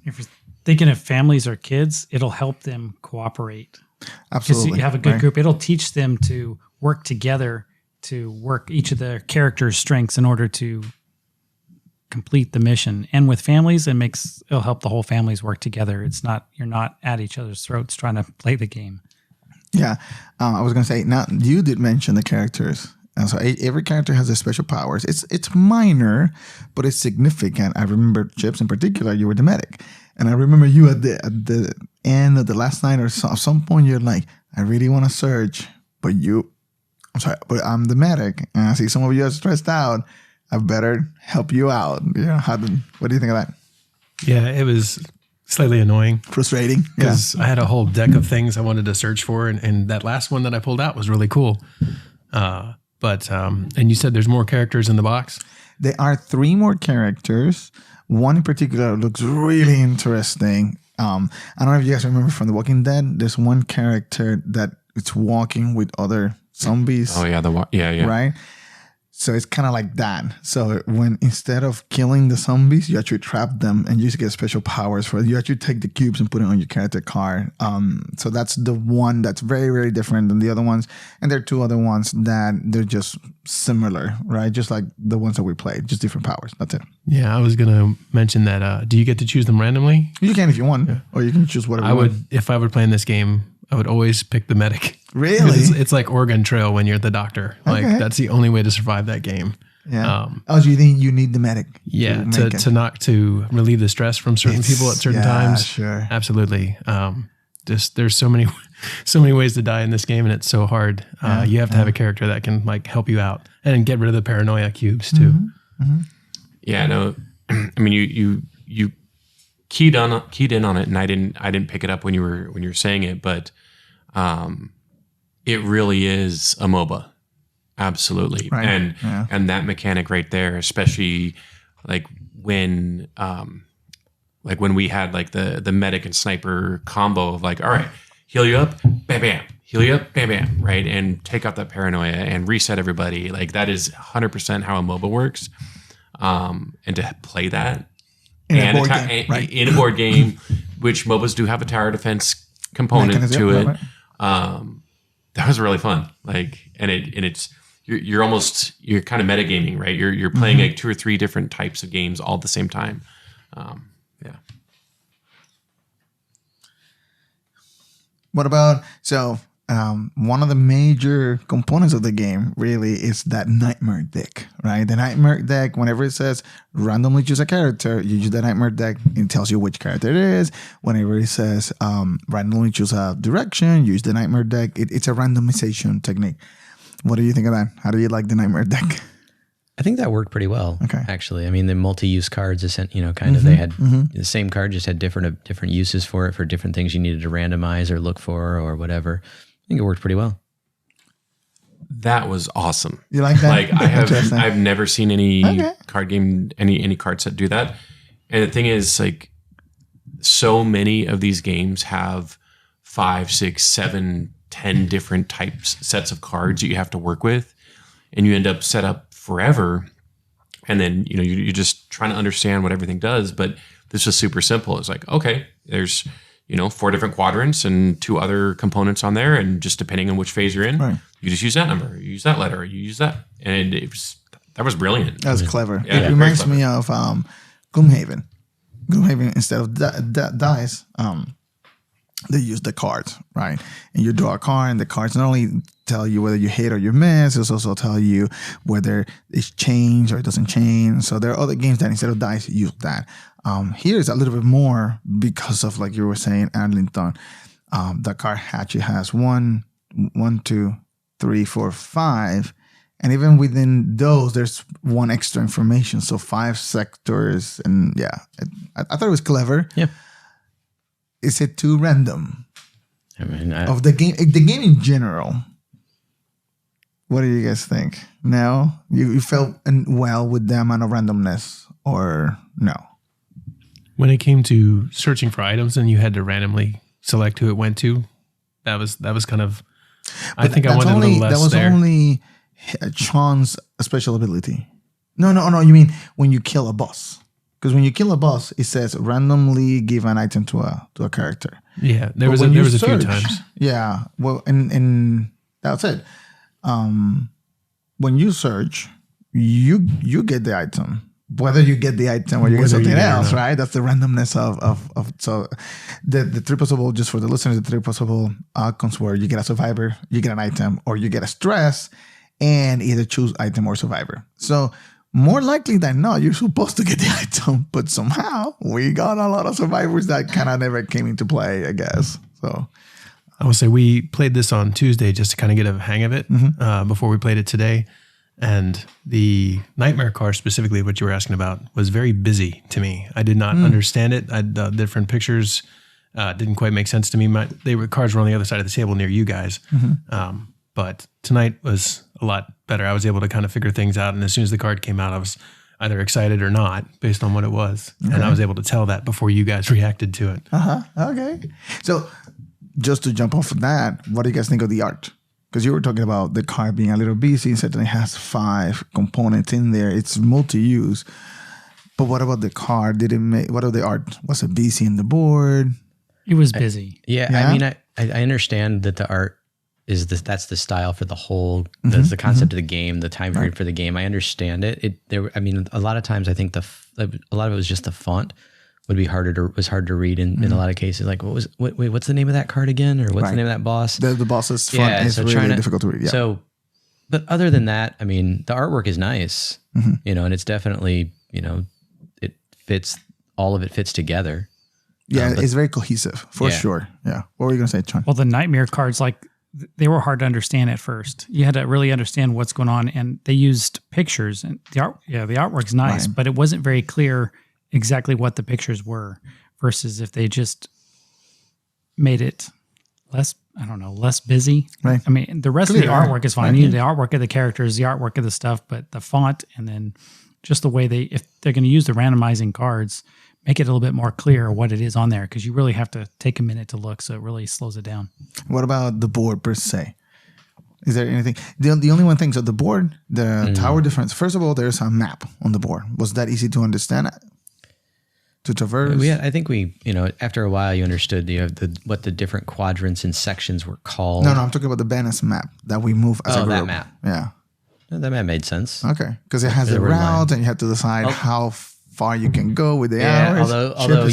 If you're thinking of families or kids, it'll help them cooperate. Absolutely. Because you have a good group. It'll teach them to work together, to work each of their characters' strengths in order to complete the mission. And with families, it'll help the whole families work together. You're not at each other's throats trying to play the game. Yeah. I was going to say, now you did mention the characters. And so every character has their special powers. It's minor, but it's significant. I remember, Chips, in particular, you were the medic. And I remember you at the end of the last night or so, at some point, you're like, I really want to surge, but I'm the medic. And I see some of you are stressed out. I better help you out. What do you think of that? Yeah, it was slightly annoying. Frustrating. Because I had a whole deck of things I wanted to search for. And that last one that I pulled out was really cool. And you said there's more characters in the box? There are 3 more characters. One in particular looks really interesting. I don't know if you guys remember from The Walking Dead, there's one character that it's walking with other zombies. Oh, yeah. Right? So it's kind of like that. So instead of killing the zombies, you actually trap them and you just get special powers for it. You actually take the cubes and put it on your character card. So that's the one that's very, very different than the other ones. And there are 2 other ones that they're just similar, right? Just like the ones that we played, just different powers. That's it. Yeah, I was going to mention that. Do you get to choose them randomly? You can if you want, or you can choose whatever you want. If I would play in this game, I would always pick the medic. Really? It's like Oregon Trail when you're the doctor. Like that's the only way to survive that game. Yeah. So you think you need the medic? Yeah, to relieve the stress from certain people at certain times. Sure. Absolutely. There's so many ways to die in this game, and it's so hard. You have to have a character that can like help you out and get rid of the paranoia cubes too. Mm-hmm. Mm-hmm. Yeah. No. I mean, you keyed in on it, and I didn't pick it up when you were saying it, but it really is a MOBA, absolutely, right. and that mechanic right there, especially like when we had like the medic and sniper combo of like, all right, heal you up, bam bam, heal you up, bam bam, right, and take out that paranoia and reset everybody. Like that is 100% how a MOBA works, and to play that. In a board game, which MOBAs do have a tower defense component to it. That was really fun. Like, you're kind of metagaming, right? You're playing like 2 or 3 different types of games all at the same time. What about one of the major components of the game really is that nightmare deck, right? The nightmare deck, whenever it says randomly choose a character, you use the nightmare deck, it tells you which character it is. Whenever it says randomly choose a direction, use the nightmare deck. It's a randomization technique. What do you think of that? How do you like the nightmare deck? I think that worked pretty well, actually. I mean, the multi-use cards, they had the same card, just had different uses for it, for different things you needed to randomize or look for or whatever. I think it worked pretty well. That was awesome. You like that? Like I've never seen any card game, any card set do that. And the thing is, like, so many of these games have 5, 6, 7, 10 different sets of cards that you have to work with, and you end up set up forever. And then you're just trying to understand what everything does. But this was super simple. It's like, okay, there's 4 different quadrants and 2 other components on there. And just depending on which phase you're in, you just use that number, you use that letter, you use that. And that was brilliant. That was clever. Yeah, it reminds me of Gloomhaven. Gloomhaven, instead of dice, they use the cards, right? And you draw a card, and the cards not only tell you whether you hit or you miss, it's also tell you whether it's changed or it doesn't change. So there are other games that instead of dice, use that. Here is a little bit more because of, like you were saying, Arlington. The card actually has 1, 2, 3, 4, 5, And even within those, there's one extra information. So 5 sectors. And yeah, I thought it was clever. Yeah. Is it too random? I mean, Of the game in general, what do you guys think? No? You felt well with the amount of randomness or no? When it came to searching for items and you had to randomly select who it went to, that was kind of. I think I wanted a little less. That was there. only Sean's special ability. No. You mean when you kill a boss? Because when you kill a boss, it says randomly give an item to a character. Yeah, there was a few times. Yeah, well, and that's it. When you search, you get the item. Whether you get the item or you get something else, right? That's the randomness of so the three possible, just for the listeners, the three possible outcomes were you get a survivor, you get an item, or you get a stress, and either choose item or survivor. So more likely than not, you're supposed to get the item, but somehow we got a lot of survivors that kind of never came into play, I guess. So I would say we played this on Tuesday just to kind of get a hang of it before we played it today. And the nightmare card, specifically what you were asking about, was very busy to me. I did not understand it. The different pictures didn't quite make sense to me. Cards were on the other side of the table near you guys. But tonight was a lot better. I was able to kind of figure things out. And as soon as the card came out, I was either excited or not based on what it was. Okay. And I was able to tell that before you guys reacted to it. Okay. So just to jump off of that, what do you guys think of the art? Because you were talking about the card being a little busy. It certainly has 5 components in there. It's multi-use. But what about the card? What about the art? Was it busy in the board? It was busy. I mean, I understand that the art that's the style for the whole, that's the concept of the game, the time period for the game. I understand it. A lot of times I think a lot of it was just the font was hard to read in a lot of cases. Like what's the name of that card again? Or what's the name of that boss? The boss's font is really difficult to read. Yeah. So, but other than that, I mean, the artwork is nice, and it's definitely, all of it fits together. Yeah, it's very cohesive for sure. Yeah. What were you going to say, Sean? Well, the nightmare cards, they were hard to understand at first. You had to really understand what's going on, and they used pictures. And the artwork's nice, but it wasn't very clear exactly what the pictures were. Versus if they just made it less busy. Right. I mean, the rest of the artwork is fine. You need the artwork of the characters, the artwork of the stuff, but the font, and then just the way if they're going to use the randomizing cards, make it a little bit more clear what it is on there, because you really have to take a minute to look, so it really slows it down. What about the board per se? Is there anything? The only one thing, so the board, the tower difference, first of all, there's a map on the board. Was that easy to understand? To traverse? I think after a while you understood what the different quadrants and sections were called. No, I'm talking about the Venice map that we move as a group. That map. Yeah. That map made sense. Okay. Because it has a route and you have to decide how far you can go with the hours. Although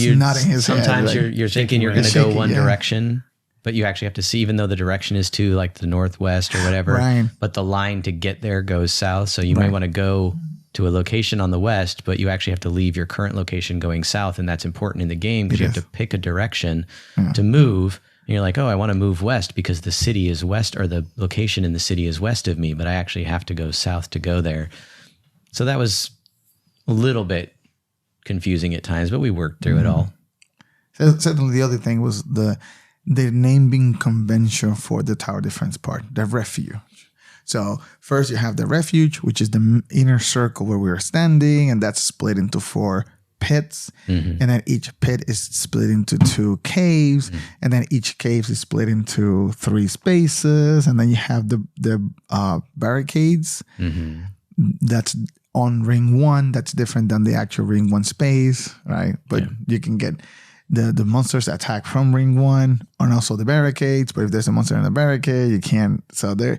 sometimes you're thinking you're going to go one direction, but you actually have to see, even though the direction is to like the northwest or whatever, but the line to get there goes south. So you might want to go to a location on the west, but you actually have to leave your current location going south. And that's important in the game because you have to pick a direction to move. And you're like, I want to move west because the city is west, or the location in the city is west of me, but I actually have to go south to go there. So that was a little bit confusing at times, but we worked through it all. Certainly the other thing was the naming convention for the tower defense part, the refuge. So first you have the refuge, which is the inner circle where we're standing, and that's split into 4 pits. And then each pit is split into 2 caves, and then each cave is split into 3 spaces. And then you have the barricades. That's on ring 1. That's different than the actual ring 1 space, right? But you can get the monsters attack from ring 1 and also the barricades. But if there's a monster in the barricade, you can't. So there.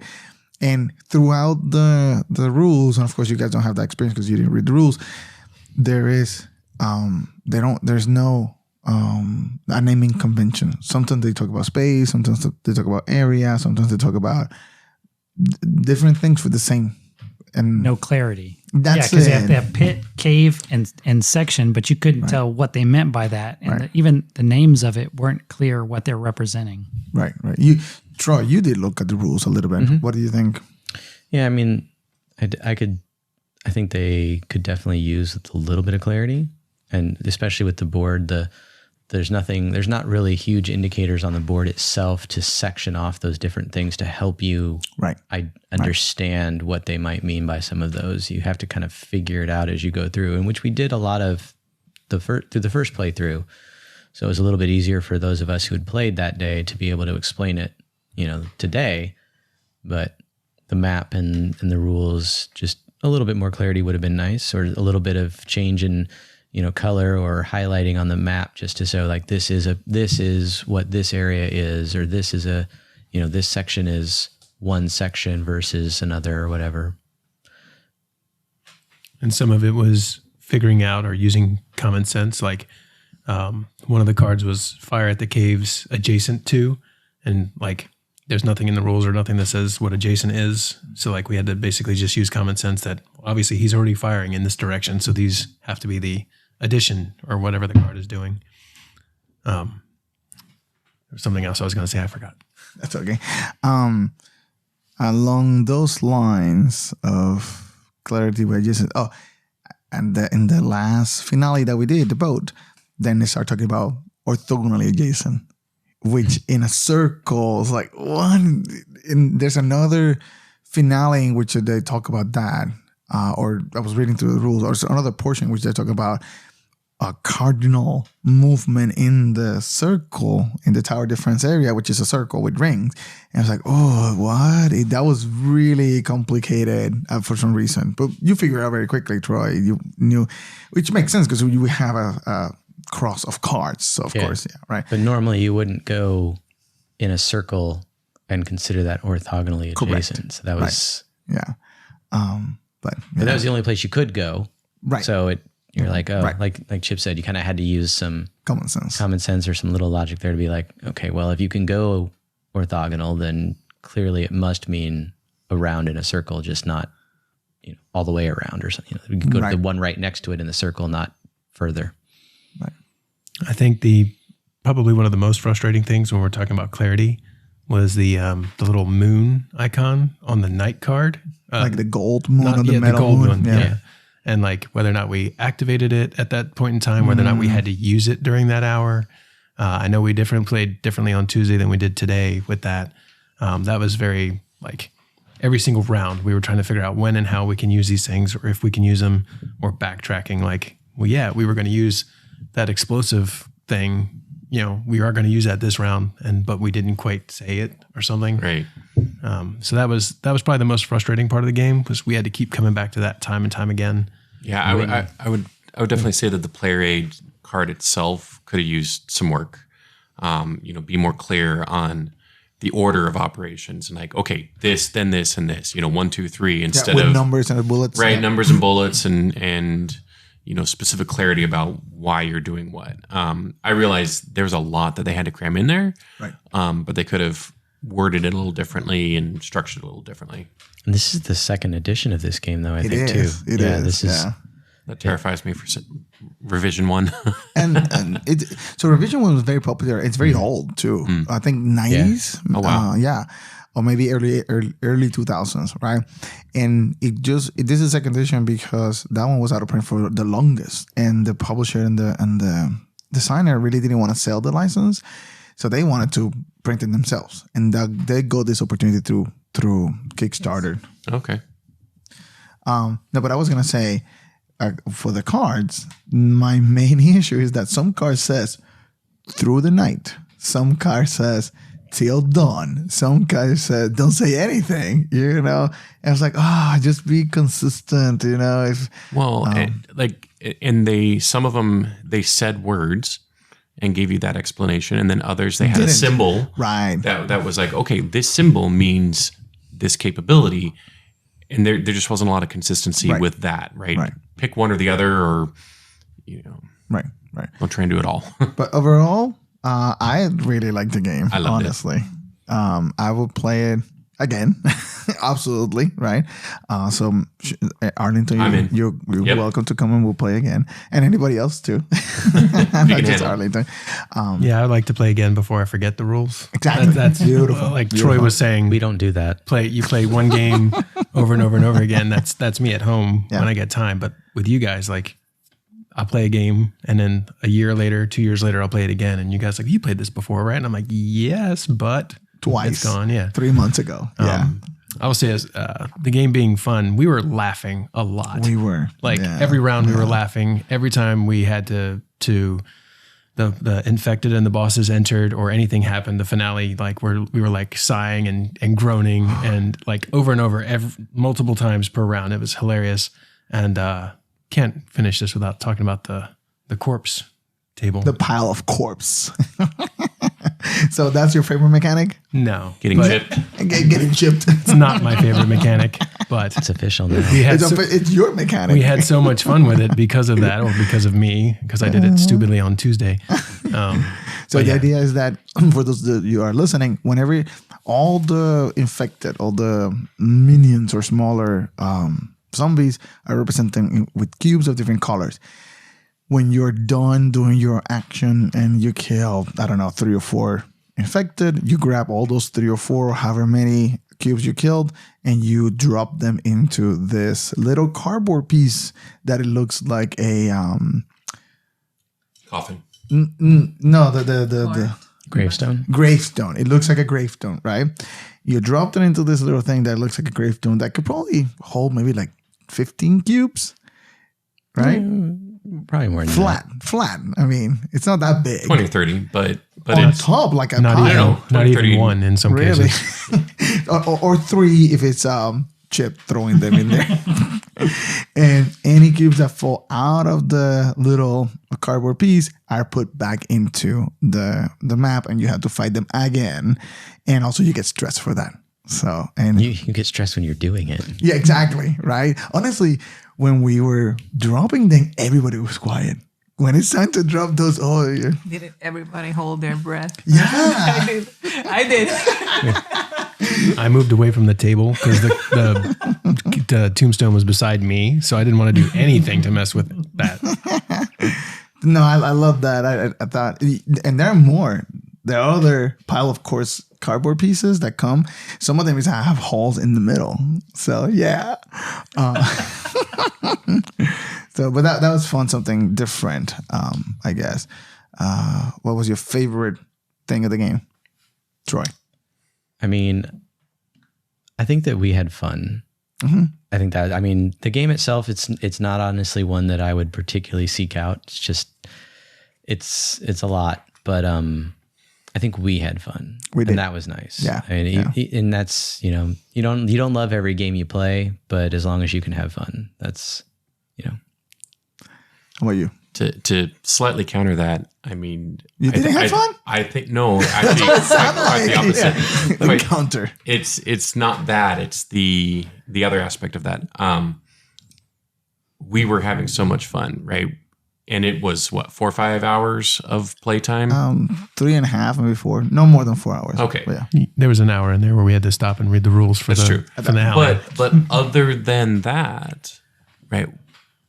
And throughout the rules, and of course you guys don't have that experience because you didn't read the rules, there is there's no a naming convention. Sometimes they talk about space, sometimes they talk about area, sometimes they talk about different things for the same. And no clarity. That's because they have pit, cave, and section, but you couldn't tell what they meant by that, and even the names of it weren't clear what they're representing. Right. Troy, you did look at the rules a little bit. What do you think? Yeah, I mean, I think they could definitely use a little bit of clarity, and especially with the board, there's not really huge indicators on the board itself to section off those different things to help you understand what they might mean by some of those. You have to kind of figure it out as you go through, and which we did a lot of through the first playthrough. So it was a little bit easier for those of us who had played that day to be able to explain it, today. But the map and the rules, just a little bit more clarity would have been nice, or a little bit of change in, color or highlighting on the map, just to show like this is what this area is, or this is this section is one section versus another or whatever. And some of it was figuring out or using common sense. Like one of the cards was fire at the caves adjacent to, and like there's nothing in the rules or nothing that says what adjacent is. So like we had to basically just use common sense that obviously he's already firing in this direction, so these have to be the addition or whatever the card is doing. There's something else I was going to say, I forgot. That's okay. Along those lines of clarity by adjacent. Oh, and in the last finale that we did, the boat, then they start talking about orthogonally adjacent, which in a circle is like one. There's another finale in which they talk about that, or I was reading through the rules, or another portion in which they talk about a cardinal movement in the circle in the tower defense area, which is a circle with rings. And I was like, oh, what? That was really complicated for some reason. But you figure it out very quickly, Troy. You knew, which makes sense because you have a cross of cards. So of course, yeah, right. But normally you wouldn't go in a circle and consider that orthogonally adjacent. Correct. So that was but that was the only place you could go. Right. So you're like, oh, like Chip said, you kind of had to use some common sense or some little logic there to be like, okay, well, if you can go orthogonal, then clearly it must mean around in a circle, just not all the way around or something. We can go to the one right next to it in the circle, not further. Right. I think probably one of the most frustrating things when we're talking about clarity was the little moon icon on the night card, like the gold moon or the metal moon. Yeah. And like whether or not we activated it at that point in time, whether or not we had to use it during that hour. I know we played differently on Tuesday than we did today with that. That was very like every single round we were trying to figure out when and how we can use these things, or if we can use them, or backtracking like, well, yeah, we were going to use that explosive thing. We are going to use that this round, but we didn't quite say it or something. Right. So that was probably the most frustrating part of the game, was we had to keep coming back to that time and time again. Yeah, I would definitely say that the player aid card itself could have used some work. Be more clear on the order of operations, and like, okay, this, then this, and this. 1, 2, 3 instead with of numbers and bullets. Right, numbers and bullets, and specific clarity about why you're doing what. I realized there was a lot that they had to cram in there, right? But they could have worded it a little differently and structured it a little differently. And this is the second edition of this game, though, I think, too. It is. That terrifies me for revision 1. and so revision 1 was very popular. It's very old, too. I think 90s. Yeah. Oh, wow. Or maybe early 2000s, right? And this is second edition because that one was out of print for the longest, and the publisher and the designer really didn't want to sell the license, so they wanted to print it themselves, and they got this opportunity through Kickstarter. Okay. No, but I was gonna say for the cards, my main issue is that some card says through the night, some card says till dawn. Some guys said, don't say anything, And I was like, just be consistent, If some of them, they said words and gave you that explanation, and then others, they had a symbol. Right. That was like, okay, this symbol means this capability. And there just wasn't a lot of consistency with that, right? Pick one or the other, or, Right. Don't try and do it all. But overall, I really like the game. I loved honestly. I will play it again. Absolutely, right? Arlington, I'm in. you're Yep. welcome to come and we'll play again. And anybody else too. Not just handle it. Arlington. Yeah, I'd like to play again before I forget the rules. Exactly. That's Beautiful. Like Troy was saying, We don't do that. you play one game over and over and over again. That's me at home Yeah. when I get time. But with you guys, like I'll play a game and then a year later, 2 years later, I'll play it again. And you guys like, you played this before, right? And I'm like, yes, but Twice. it's gone. Yeah. 3 months ago. Yeah. I will say as the game being fun, we were laughing a lot. We were. Like Yeah. every round we were laughing. Every time we had to the infected and the bosses entered or anything happened, the finale, like we were like sighing and groaning and like over and over multiple times per round. It was hilarious. And can't finish this without talking about the corpse table. The pile of corpse. So that's your favorite mechanic? No. Getting but chipped. Getting chipped. It's not my favorite mechanic, but It's official now. we had It's your mechanic. we had so much fun with it because of that, or because of me, because I did it stupidly on Tuesday. So the idea is that for those that you are listening, whenever all the infected, all the minions or smaller zombies are represented with cubes of different colors. When you're done doing your action and you kill, I don't know, 3 or 4 infected, you grab all those 3 or 4, however many cubes you killed, and you drop them into this little cardboard piece that it looks like a Coffin. no, the Gravestone. gravestone. It looks like a gravestone, right? You dropped it into this little thing that looks like a gravestone that could probably hold maybe like 15 cubes, right? Probably more than Flat. I mean, it's not that big. 20 or 30, but On it's top, like a not pile. even, not 20, even 30. one in some Really? cases. or 3 if it's Chip throwing them in there. And any cubes that fall out of the little cardboard piece are put back into the map, and you have to fight them again. And also you get stressed for that. So, and You get stressed when you're doing it. yeah, exactly. Right. Honestly, when we were dropping them, everybody was quiet. When it's time to drop those, Didn't everybody hold their breath? yeah. I did. I moved away from the table because the tombstone was beside me, so I didn't want to do anything to mess with that. No, I love that. I thought, and there are more. There are other pile of course cardboard pieces that come. Some of them have holes in the middle. So yeah. But that was fun. Something different. I guess. What was your favorite thing of the game, Troy? I mean, I think that we had fun. Mm-hmm. I think that, I mean, the game itself, it's not honestly one that I would particularly seek out. It's just, it's a lot, but I think we had fun. We did. And that was nice. Yeah. I mean, and that's, you don't love every game you play, but as long as you can have fun, that's, How about you? To slightly counter that, I mean, You didn't have fun? I think no, actually, quite the opposite. Yeah. Wait, Counter. it's not that; it's the other aspect of that. We were having so much fun, right? And it was what 4 or 5 hours of playtime. 3.5, maybe 4. No more than 4 hours. Okay. But yeah. There was an hour in there where we had to stop and read the rules for That's the true. finale. But other than that, right?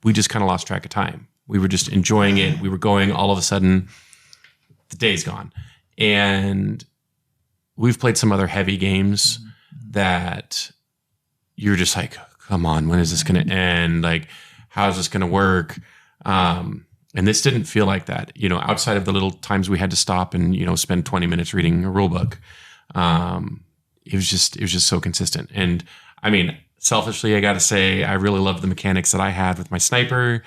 We just kind of lost track of time. We were just enjoying it. We were going. All of a sudden, the day's gone, and we've played some other heavy games that you're just like, come on, when is this going to end? Like, how is this going to work? And this didn't feel like that. Outside of the little times we had to stop and spend 20 minutes reading a rule book, it was just so consistent. And I mean, selfishly, I got to say, I really loved the mechanics that I had with my sniper.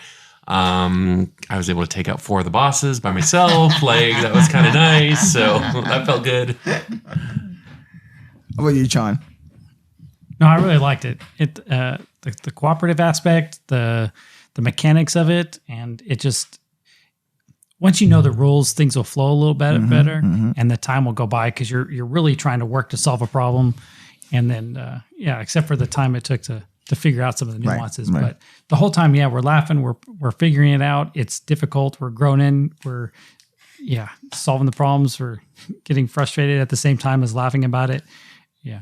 I was able to take out 4 of the bosses by myself. Like, that was kind of nice. So that felt good. How about you, John? No, I really liked it. The cooperative aspect, the mechanics of it, and it just once you know the rules, things will flow a little bit better, and the time will go by because you're really trying to work to solve a problem, and then except for the time it took to figure out some of the nuances, right. but the whole time, we're laughing, we're figuring it out. It's difficult. We're groaning. We're solving the problems. We're getting frustrated at the same time as laughing about it. Yeah.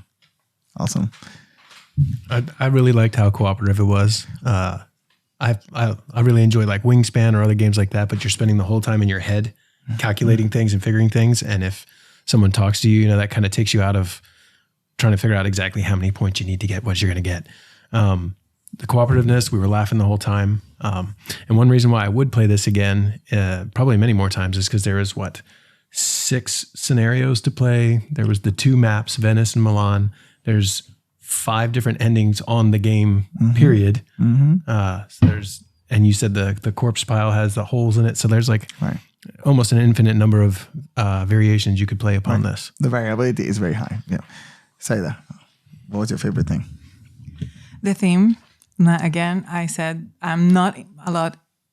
Awesome. I really liked how cooperative it was. I really enjoy like Wingspan or other games like that, but you're spending the whole time in your head calculating things and figuring things. And if someone talks to you, that kind of takes you out of trying to figure out exactly how many points you need to get, what you're going to get. The cooperativeness, we were laughing the whole time. And one reason why I would play this again, probably many more times, is because there was 6 scenarios to play. There was the 2 maps, Venice and Milan. There's 5 different endings on the game, period. So and you said the corpse pile has the holes in it. So there's almost an infinite number of variations you could play upon this. The variability is very high. Yeah. Saida, what was your favorite thing? The theme. Again, I said I'm not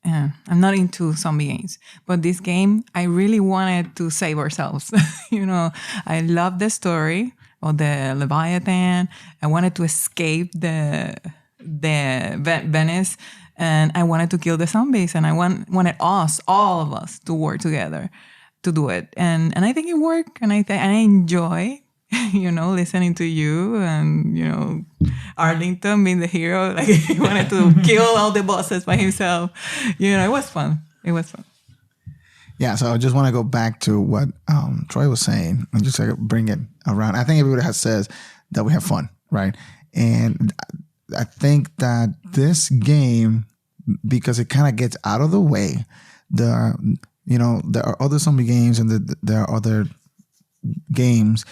into zombie games, but this game I really wanted to save ourselves. I love the story of the Leviathan. I wanted to escape the Venice, and I wanted to kill the zombies, and I wanted all of us, to work together to do it, and I think it worked, and I enjoy. Listening to you and, Arlington being the hero, like he wanted to kill all the bosses by himself. It was fun. Yeah, so I just want to go back to what Troy was saying and just bring it around. I think everybody says that we have fun, right? And I think that this game, because it kind of gets out of the way, there are other zombie games and there are other games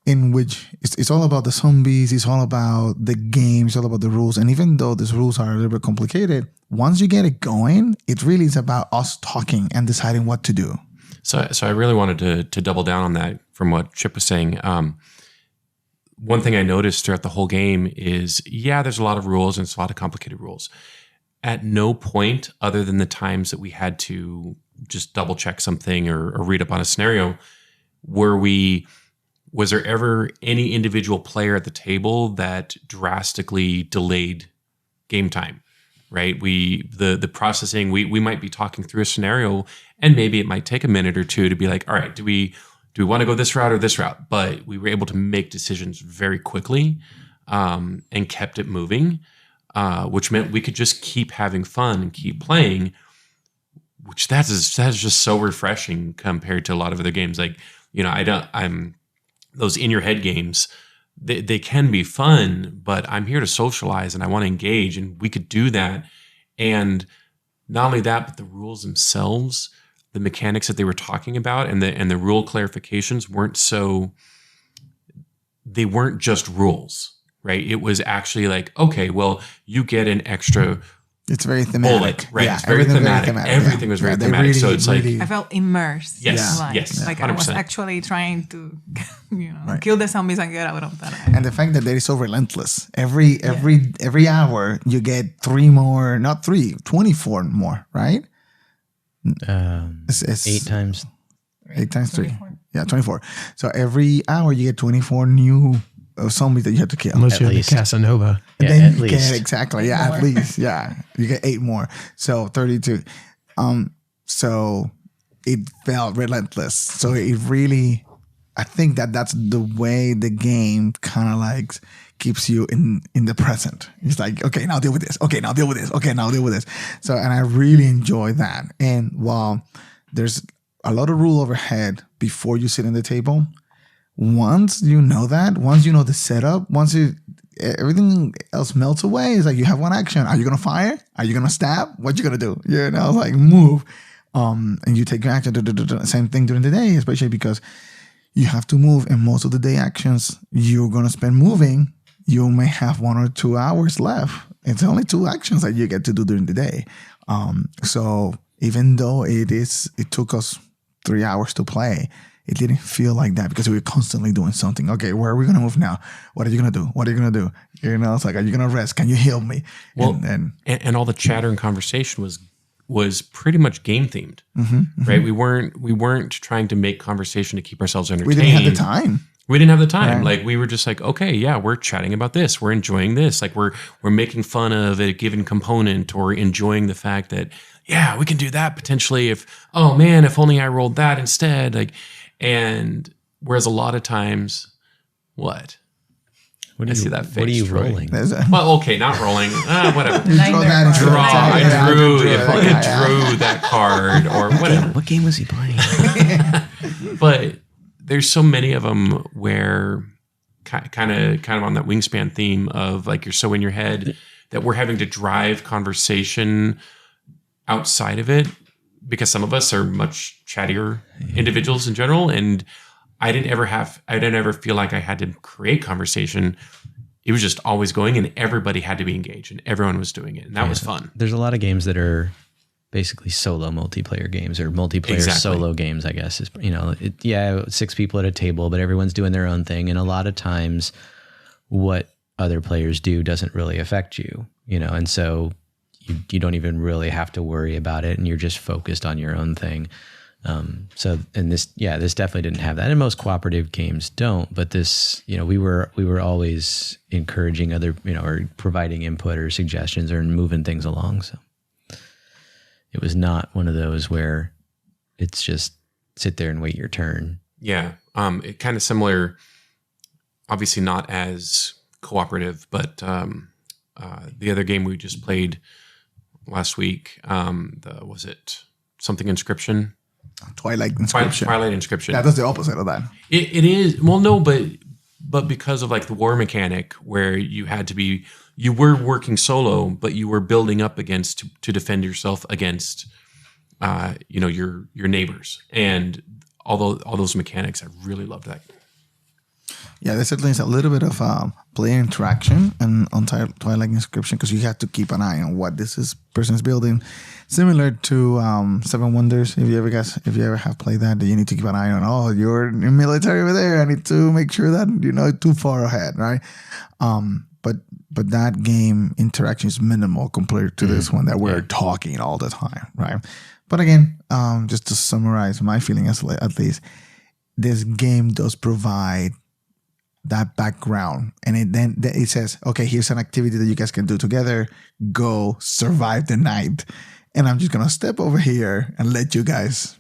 in which it's all about the zombies, it's all about the game, it's all about the rules. And even though these rules are a little bit complicated, once you get it going, it really is about us talking and deciding what to do. So I really wanted to double down on that from what Chip was saying. One thing I noticed throughout the whole game is, there's a lot of rules and it's a lot of complicated rules. At no point, other than the times that we had to just double check something or read up on a scenario, was there ever any individual player at the table that drastically delayed game time, right? The processing, we might be talking through a scenario and maybe it might take a minute or two to be like, all right, do we want to go this route or this route? But we were able to make decisions very quickly and kept it moving, which meant we could just keep having fun and keep playing, which that is just so refreshing compared to a lot of other games. Like, those in your head games, they can be fun, but I'm here to socialize and I want to engage, and we could do that. And not only that, but the rules themselves, the mechanics that they were talking about and the rule clarifications they weren't just rules, right? It was actually like, okay, well, you get an extra. It's very thematic. Bullet, right? Yeah, it's very thematic. Everything was very thematic. Really, so it's really, I felt immersed. Yes, Like 100%. I was actually trying to, kill the zombies and get out of that. And the fact that they're so relentless. Every hour you get 3 more, not 3, 24 more, right? It's 8 times. 8 times 3. 24. Yeah, 24. So every hour you get 24 new zombies that you have to kill. Unless you have least. the Casanova. And Yeah, then at you least. get exactly. Yeah, at least. Yeah. You get 8 more. So 32. So it felt relentless. So it really, I think that's the way the game kind of like keeps you in the present. It's like, okay, now deal with this. Okay, now deal with this. Okay, now deal with this. So, and I really enjoy that. And while there's a lot of rule overhead before you sit in the table, once you know that, once you know the setup, everything else melts away. It's like you have one action. Are you gonna fire? Are you gonna stab? What you gonna do? Like move. And you take your action. Same thing during the day, especially because you have to move, and most of the day actions you're gonna spend moving. You may have 1 or 2 hours left. It's only 2 actions that you get to do during the day. So even though it took us 3 hours to play, it didn't feel like that because we were constantly doing something. Okay, where are we going to move now? What are you going to do? What are you going to do? It's like, are you going to rest? Can you heal me? Well, and all the chatter and conversation was pretty much game themed, right? We weren't trying to make conversation to keep ourselves entertained. We didn't have the time. Right. Like we were just like, okay, yeah, we're chatting about this. We're enjoying this. Like we're making fun of a given component or enjoying the fact that, yeah, we can do that potentially if only I rolled that instead. Like, and whereas a lot of times, what? I see that face. What are you Troy. rolling? Well, okay, not rolling. Whatever. Nightmare Draw. I drew Yeah. that card or whatever. What game was he playing? But there's so many of them where kind of on that wingspan theme of like you're so in your head that we're having to drive conversation outside of it because some of us are much chattier individuals in general, and I didn't ever feel like I had to create conversation. It was just always going, and everybody had to be engaged, and everyone was doing it, and that was fun. There's a lot of games that are basically solo multiplayer games or multiplayer solo games, I guess. Is 6 people at a table, but everyone's doing their own thing, and a lot of times what other players do doesn't really affect you, and so you don't even really have to worry about it, and you're just focused on your own thing. This definitely didn't have that, and most cooperative games don't. But this, we were always encouraging other, or providing input or suggestions or moving things along. So it was not one of those where it's just sit there and wait your turn. Yeah, it kind of similar. Obviously, not as cooperative, but the other game we just played last week, was it something Inscription? Twilight Inscription. Twilight Inscription. Yeah, that's the opposite of that. It is. Well, no, but because of like the war mechanic where you were working solo, but you were building up against to defend yourself against, your neighbors, and all those mechanics. I really loved that. Yeah, there certainly is a little bit of player interaction and on Twilight Inscription because you have to keep an eye on what person is building. Similar to Seven Wonders, if you ever have played that, you need to keep an eye on. Oh, you're in military over there. I need to make sure that you're not too far ahead, right? But that game interaction is minimal compared to this one that we're talking all the time, right? But again, just to summarize my feeling at least, this game does provide that background, and it says, okay, here's an activity that you guys can do together. Go survive the night, and I'm just gonna step over here and let you guys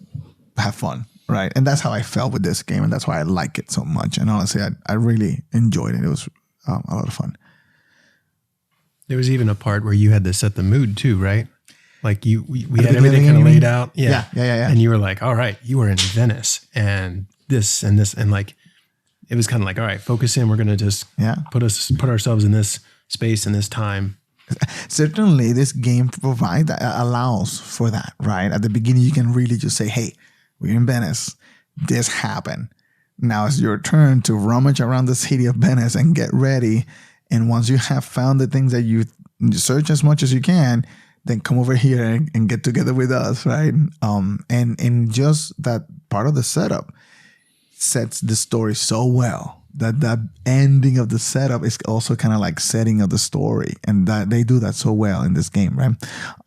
have fun, right? And that's how I felt with this game, and that's why I like it so much. And honestly, I really enjoyed it. It was a lot of fun. There was even a part where you had to set the mood too, right? Like we had everything kind of laid out. Yeah. And you were like, all right, you were in Venice and this and this, and like. It was kind of like, all right, focus in. We're going to just put ourselves in this space and this time. Certainly, this game allows for that, right? At the beginning, you can really just say, hey, we're in Venice. This happened. Now it's your turn to rummage around the city of Venice and get ready. And once you have found the things that you search as much as you can, then come over here and get together with us, right? And just that part of the setup sets the story so well that ending of the setup is also kind of like setting of the story, and that they do that so well in this game, right?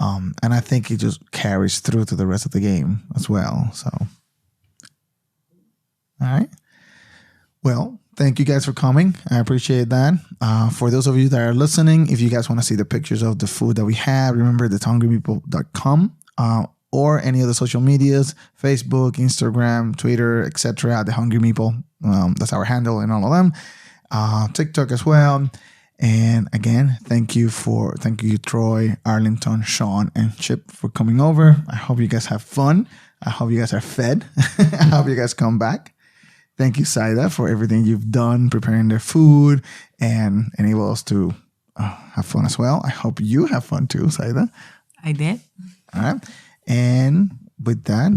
And I think it just carries through to the rest of the game as well. So, all right. Well, thank you guys for coming. I appreciate that. For those of you that are listening, if you guys want to see the pictures of the food that we have, remember thehungrymeeple.com. Or any of the social medias, Facebook, Instagram, Twitter, etc. The Hungry Meeple. That's our handle in all of them. TikTok as well. And again, thank you Troy, Arlington, Sean, and Chip for coming over. I hope you guys have fun. I hope you guys are fed. I hope you guys come back. Thank you, Saida, for everything you've done, preparing the food and enable us to have fun as well. I hope you have fun too, Saida. I did. All right. And with that,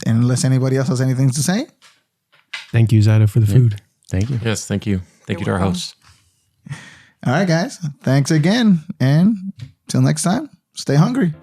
unless anybody else has anything to say. Thank you, Zaida, for the food. Thank you. Yes, thank you. Thank you to our hosts. All right, guys. Thanks again. And till next time, stay hungry.